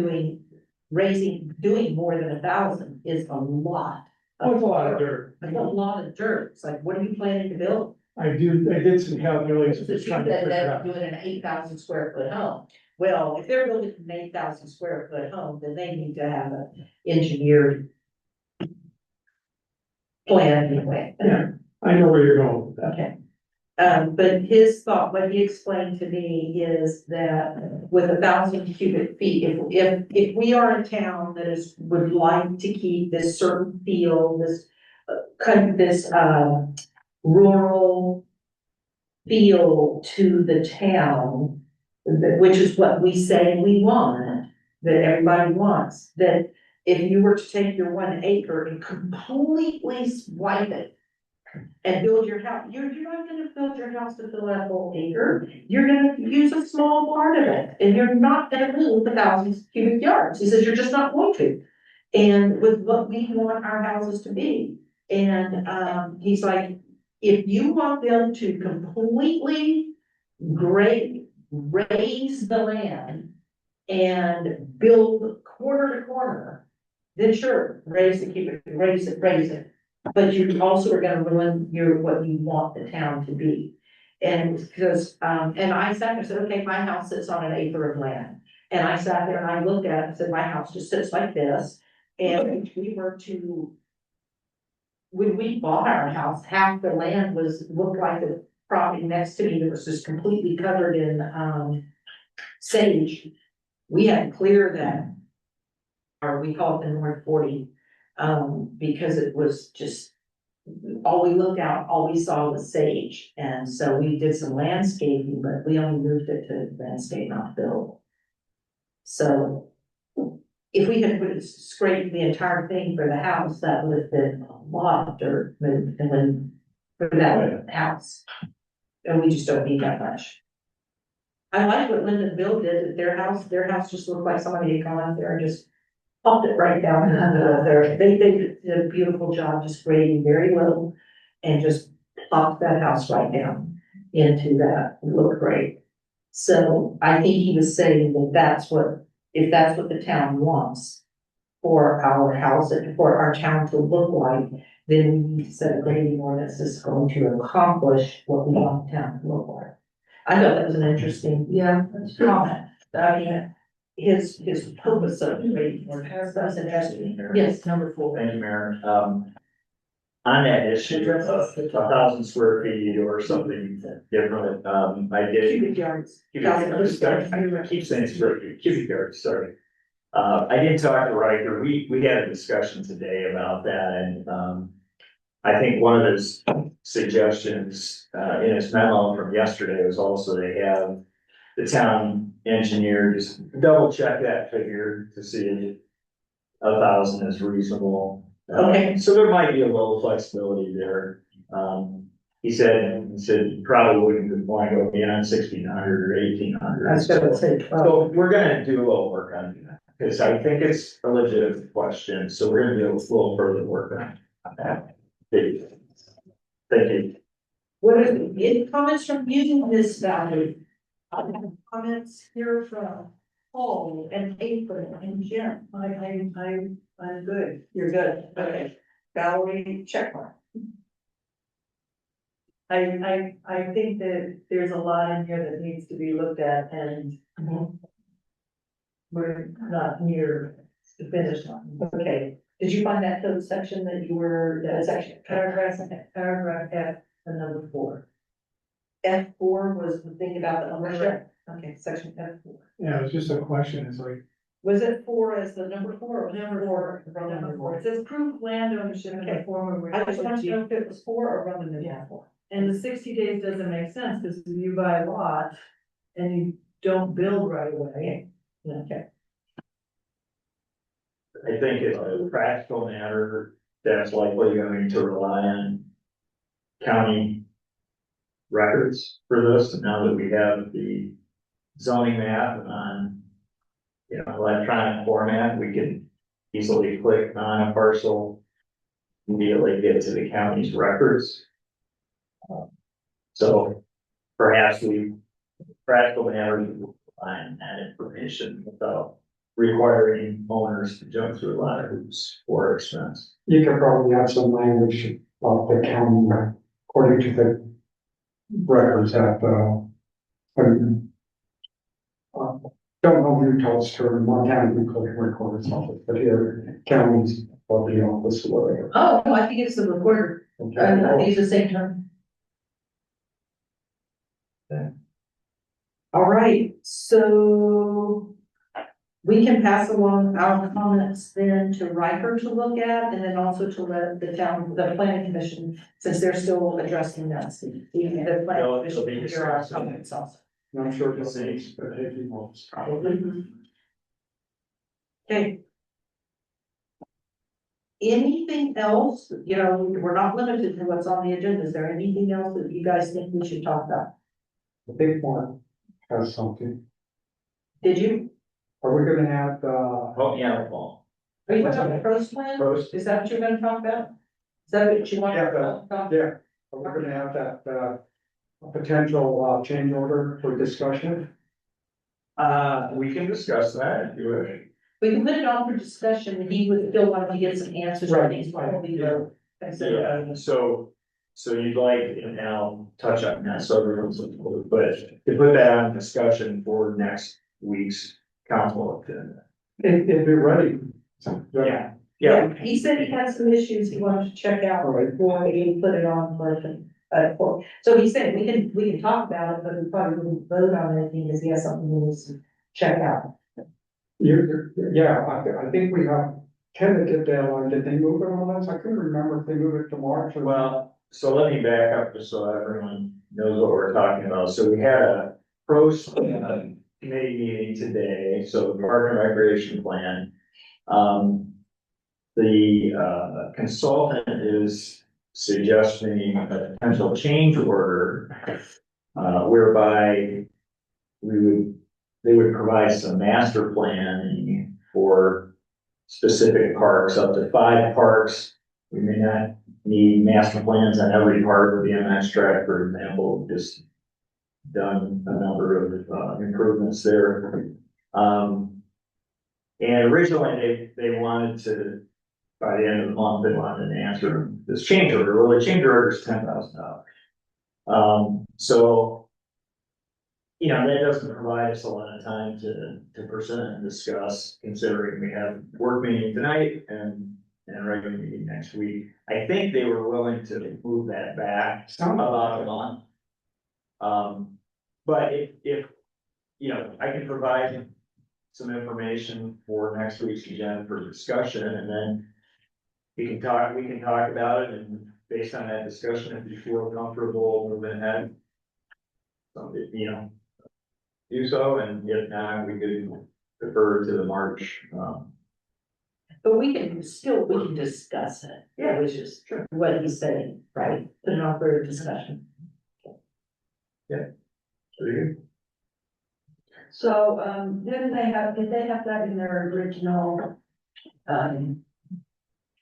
doing more than 1,000 is a lot. Oh, it's a lot of dirt. It's a lot of dirt. It's like, what are you planning to build? I did some calculations, That just trying to figure they're out. doing an 8,000 square foot home. Well, if they're building an 8,000 square foot home, then they need to have an engineered plan anyway. Yeah, I know where you're going with that. Okay. But his thought, what he explained to me is that with 1,000 cubic feet, if we are a town that would like to keep this certain feel, this kind of this rural feel to the town, which is what we say we want, that everybody wants, that if you were to take your 1 acre and completely swipe it and build your house, you're not gonna build your house to fill that whole acre. You're gonna use a small part of it, and you're not gonna move 1,000 cubic yards. He says you're just not going to. And with what we want our houses to be, and he's like, if you want them to completely raise the land and build corner to corner, then sure, raise it. But you also are gonna ruin what you want the town to be. And because, and I sat there and said, okay, my house sits on an acre of land. And I sat there and I looked at it and said, my house just sits like this. And if we were to, when we bought our house, half the land looked like the property next to me that was just completely covered in, sage. We had to clear that, or we call it the North 40, because it was just, all we saw was sage. And so we did some landscaping, but we only moved it to landscape, not build. So if we had scraped the entire thing for the house, that would have been a lot of dirt moved and then for that house. And we just don't need that much. I like what Linda and Bill did at their house just looked like somebody had gone out there and just popped it right down in the middle of there. They did a beautiful job just grading very low and just plopped that house right down into that. It looked great. So I think he was saying that if that's what the town wants for our house and for our town to look like, then we need to set a grading ordinance that's going to accomplish what we want the town to look like. I thought that was an interesting comment. I mean, his purpose of the grading ordinance, that's interesting. Yes, number 4. Thank you, Mayor. On that issue of 1,000 square feet or something different, I did. Cubic yards. I keep saying square feet, cubic yards, sorry. I did talk to Riker, we had a discussion today about that, and, I think one of his suggestions, in his memo from yesterday was also to have the town engineer, just double check that figure to see if 1,000 is reasonable. Okay. So there might be a little flexibility there. He said probably wouldn't want to go beyond 1,600 or 1,800. I was gonna say 12. So we're gonna do a little work on that, because I think it's a legitimate question, so we're gonna do a little further work on that. Thank you. What are any comments from you on this value? I have comments here from Paul and April and Jim. I'm good. You're good. Okay. Valerie, check mark. I think that there's a lot in here that needs to be looked at and we're not near the finish line. Okay. Did you find that code section that you were, that section, Paragraph F, and number 4. F4 was the thing about the ownership? Okay, section F4. Yeah, it was just a question, it's like, Was it 4 as the number 4 or Number 4? Number 4. It says proof land ownership in the Okay. form of. I just wanted to know if it was 4 or Roman numeral 4. And the 60 days doesn't make sense, because if you buy a lot and you don't build right away. Okay. I think it's a practical matter that's likely going to rely on county records for this, and now that we have the zoning map on, electronic format, we can easily click on a parcel, immediately get to the county's records. So perhaps practical matters will rely on that information without requiring owners to jump through a lot of hoops or expense. You could probably have some language about the county, according to the records at, don't know Utah's term, Montana, we call it recorder's office, but here, counties, or the office, or whatever. Oh, I think it's the recorder. I use the same term. All right, so we can pass along our comments then to Riker to look at, and then also to let the planning commission, since they're still addressing that. The planning commission can hear our comments also. And I'm sure you'll see, but if you want. Okay. Anything else, we're not limited to what's on the agenda. Is there anything else that you guys think we should talk about? The big one has something. Did you? Are we gonna have, Oh, yeah, Paul. Are you talking about the pros plan? Pros. Is that what you're gonna talk about? Is that what you want to Yeah, talk about? yeah, are we gonna have that, potential, change order for discussion? We can discuss that if you wish. We can put it on for discussion, and he would still want to get some answers on these before we go. Yeah, so you'd like, and now touch on that, so everyone's, but to put that on discussion for next week's council agenda. If you're ready. Yeah. Yeah, he said he had some issues he wanted to check out All right. before he put it on for, so he said we can talk about it, but we probably wouldn't vote on anything because he has something he needs to check out. I think we have tentative deadline, did they move it on us? I couldn't remember if they moved it to March or. Well, so let me back up just so everyone knows what we're talking about. So we had a pros committee meeting today, so the park and recreation plan. The consultant is suggesting a potential change order, whereby they would provide some master planning for specific parks, up to 5 parks. We may not need master plans on every part of the MX track, for example. We've just done a number of improvements there. And originally they wanted to, by the end of the month, they wanted an answer this change order. Well, the change order is $10,000. So, that doesn't provide us a lot of time to present and discuss, considering we have work meeting tonight and regular meeting next week. I think they were willing to move that back about a month. But if I can provide some information for next week's agenda for discussion, and then we can talk about it, and based on that discussion, if you feel comfortable moving ahead. So, do so, and if not, we could defer to the March, But we can discuss it. Yeah, which is what he's saying, right? Put it on for discussion. So, did they have that in their original?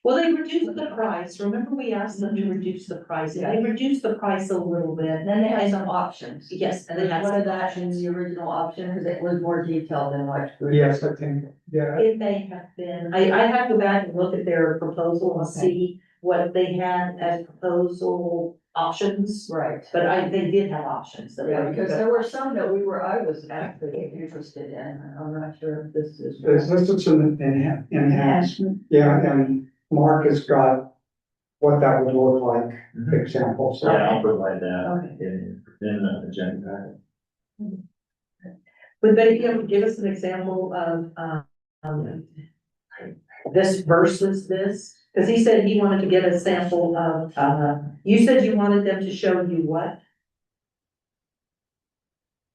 Well, they reduced the price. Remember, we asked them to reduce the price. They reduced the price a little bit. Then they had some options. Yes, and they Was had one some of the options, the original option, because it was more detailed than what. Yes, I think, yeah, It may have been, I have to go back and look at their proposal and see what they had as proposal options. Right. But they did have options that Yeah, were. because there were some that I was actually interested in. I'm not sure if this is. this is an enhancement, yeah, and Mark has got what that would look like, example, so. yeah, I'll provide that Okay. in the agenda. Would they be able to give us an example of, this versus this? Because he said he wanted to get a sample of, you said you wanted them to show you what?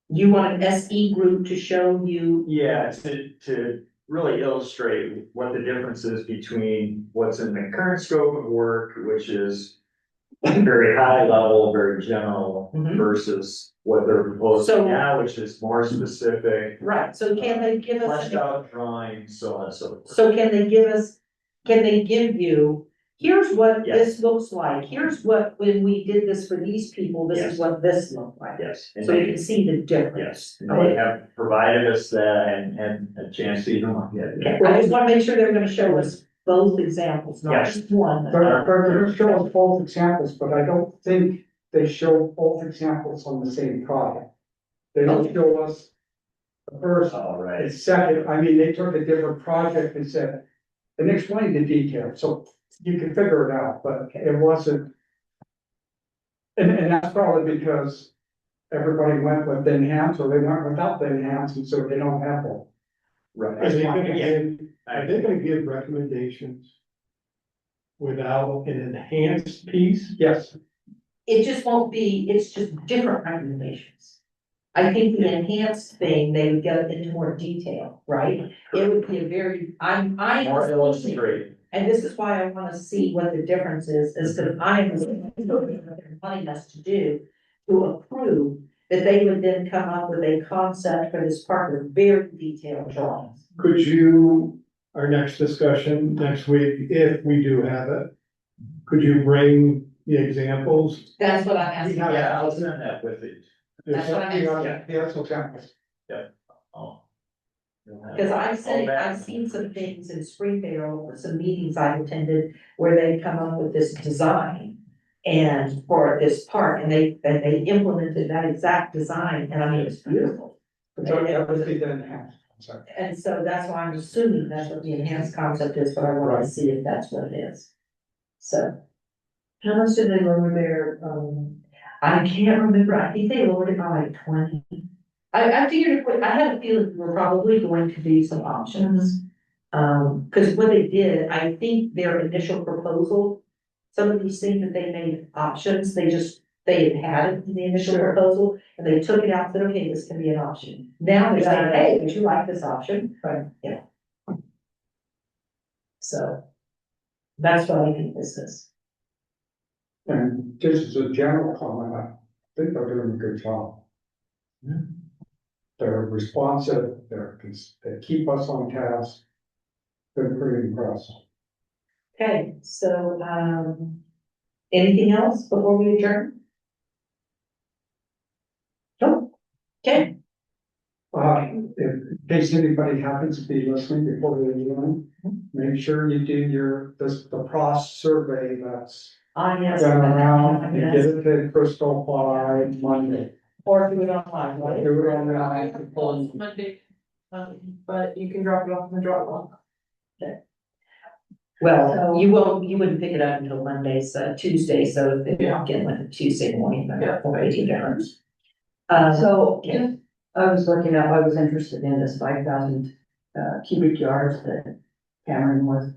You want an SE group to show you, Yeah, to really illustrate what the difference is between what's in the current scope of work, which is very high level, very general, Mhm. versus what they're proposing So- now, which is more specific, right, so can they give us? fleshed out drawings, so on and so forth. So can they give you, here's what this looks like, here's what, when we did this for these people, this Yes. is what this looked like. Yes. and So you they- can see the difference. Yes, and they have provided us that and a chance to even look at it. Okay, I just wanna make sure they're gonna show us both examples, not Yes. just one. But they're gonna show us both examples, but I don't think they show both examples on the same product. They don't show us the first All right. and second, I mean, they took a different project and said, and explained the details, so you can figure it out, but it wasn't. And that's probably because everybody went with the enhanced, or they went without the enhanced, and so they don't have them. Are Right. they gonna Yeah. give, are they gonna give recommendations without an enhanced piece? Yes, It just won't be, it's just different recommendations. I think the enhanced thing, they would go into more detail, right? It would be a very, I. More illustrated. And this is why I wanna see what the difference is because I am wanting us to do, to approve, that they would then come up with a concept for this park with very detailed drawings. Could you, our next discussion next week, if we do have it, could you bring the examples? That's what I'm asking. Yeah, I'll send that with it. That's what I'm asking. yeah, so examples. Oh. Because I've seen some things in Springdale, some meetings I've attended where they come up with this design. And for this park, and they implemented that exact design, and I mean, it's beautiful. So that would be the enhanced, I'm sorry. And so that's why I'm assuming that's what the enhanced concept is, but I want Right. to see if that's what it is. So. How much did they lower their, I can't remember, I think they lowered it by like 20. I figured, I had a feeling we're probably going to do some options. Cause what they did, I think their initial proposal, some of these things that they made options, they had it in the initial Sure. proposal, and they took it out, and said, okay, this can be an option. Now they're saying, hey, would you like this option? Right. Yeah. So. That's what I think this is. And just as a general comment, I think they're doing a good job. They're responsive, they keep us on task. Been pretty impressed. Okay, so, anything else before we adjourn? Nope. Okay, In case anybody happens to be listening before we adjourn, make sure you do the PROS survey that's yes. going around and get it to Crystal by Monday. Or do it online, right? Do it online. Monday, but you can drop it off in the Dropbox. Well, you wouldn't pick it up until Monday's, Tuesday, so if you're not getting like a Tuesday morning, then that's will make a difference. So, yeah. just, I was looking up, I was interested in this 5,000 cubic yards that Cameron was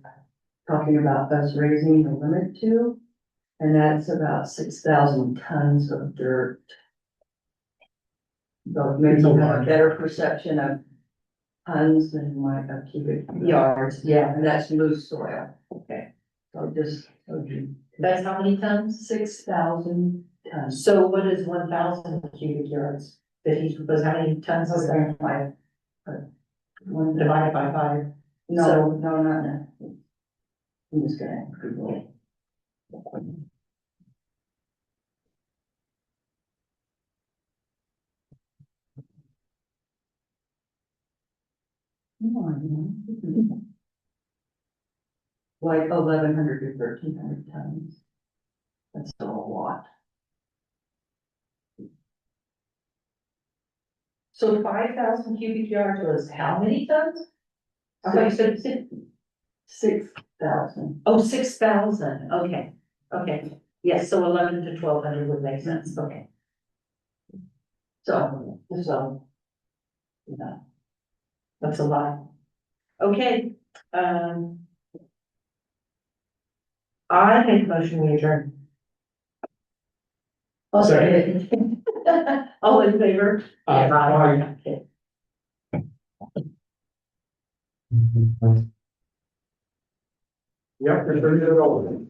talking about us raising the limit to. And that's about 6,000 tons of dirt. So maybe you have a better perception of tons than like a cubic yards, yeah, and that's loose soil. Okay. So just, so you, That's how many tons? 6,000 tons. So what is 1,000 cubic yards? That he's proposed, how many tons is that? Like, one Divided by 5. No, no, not that. I'm just gonna. Like 1,100 to 1,300 tons. That's still a lot. So 5,000 cubic yards was how many tons? I thought you said 6,000. Oh, 6,000, okay, okay. Yes, so 11 to 1,200 would make sense, okay. So, Yeah. That's a lot. Okay, I make a motion we adjourn. okay. All in favor? Aye. Aye. Okay. Yep, they're ready to roll.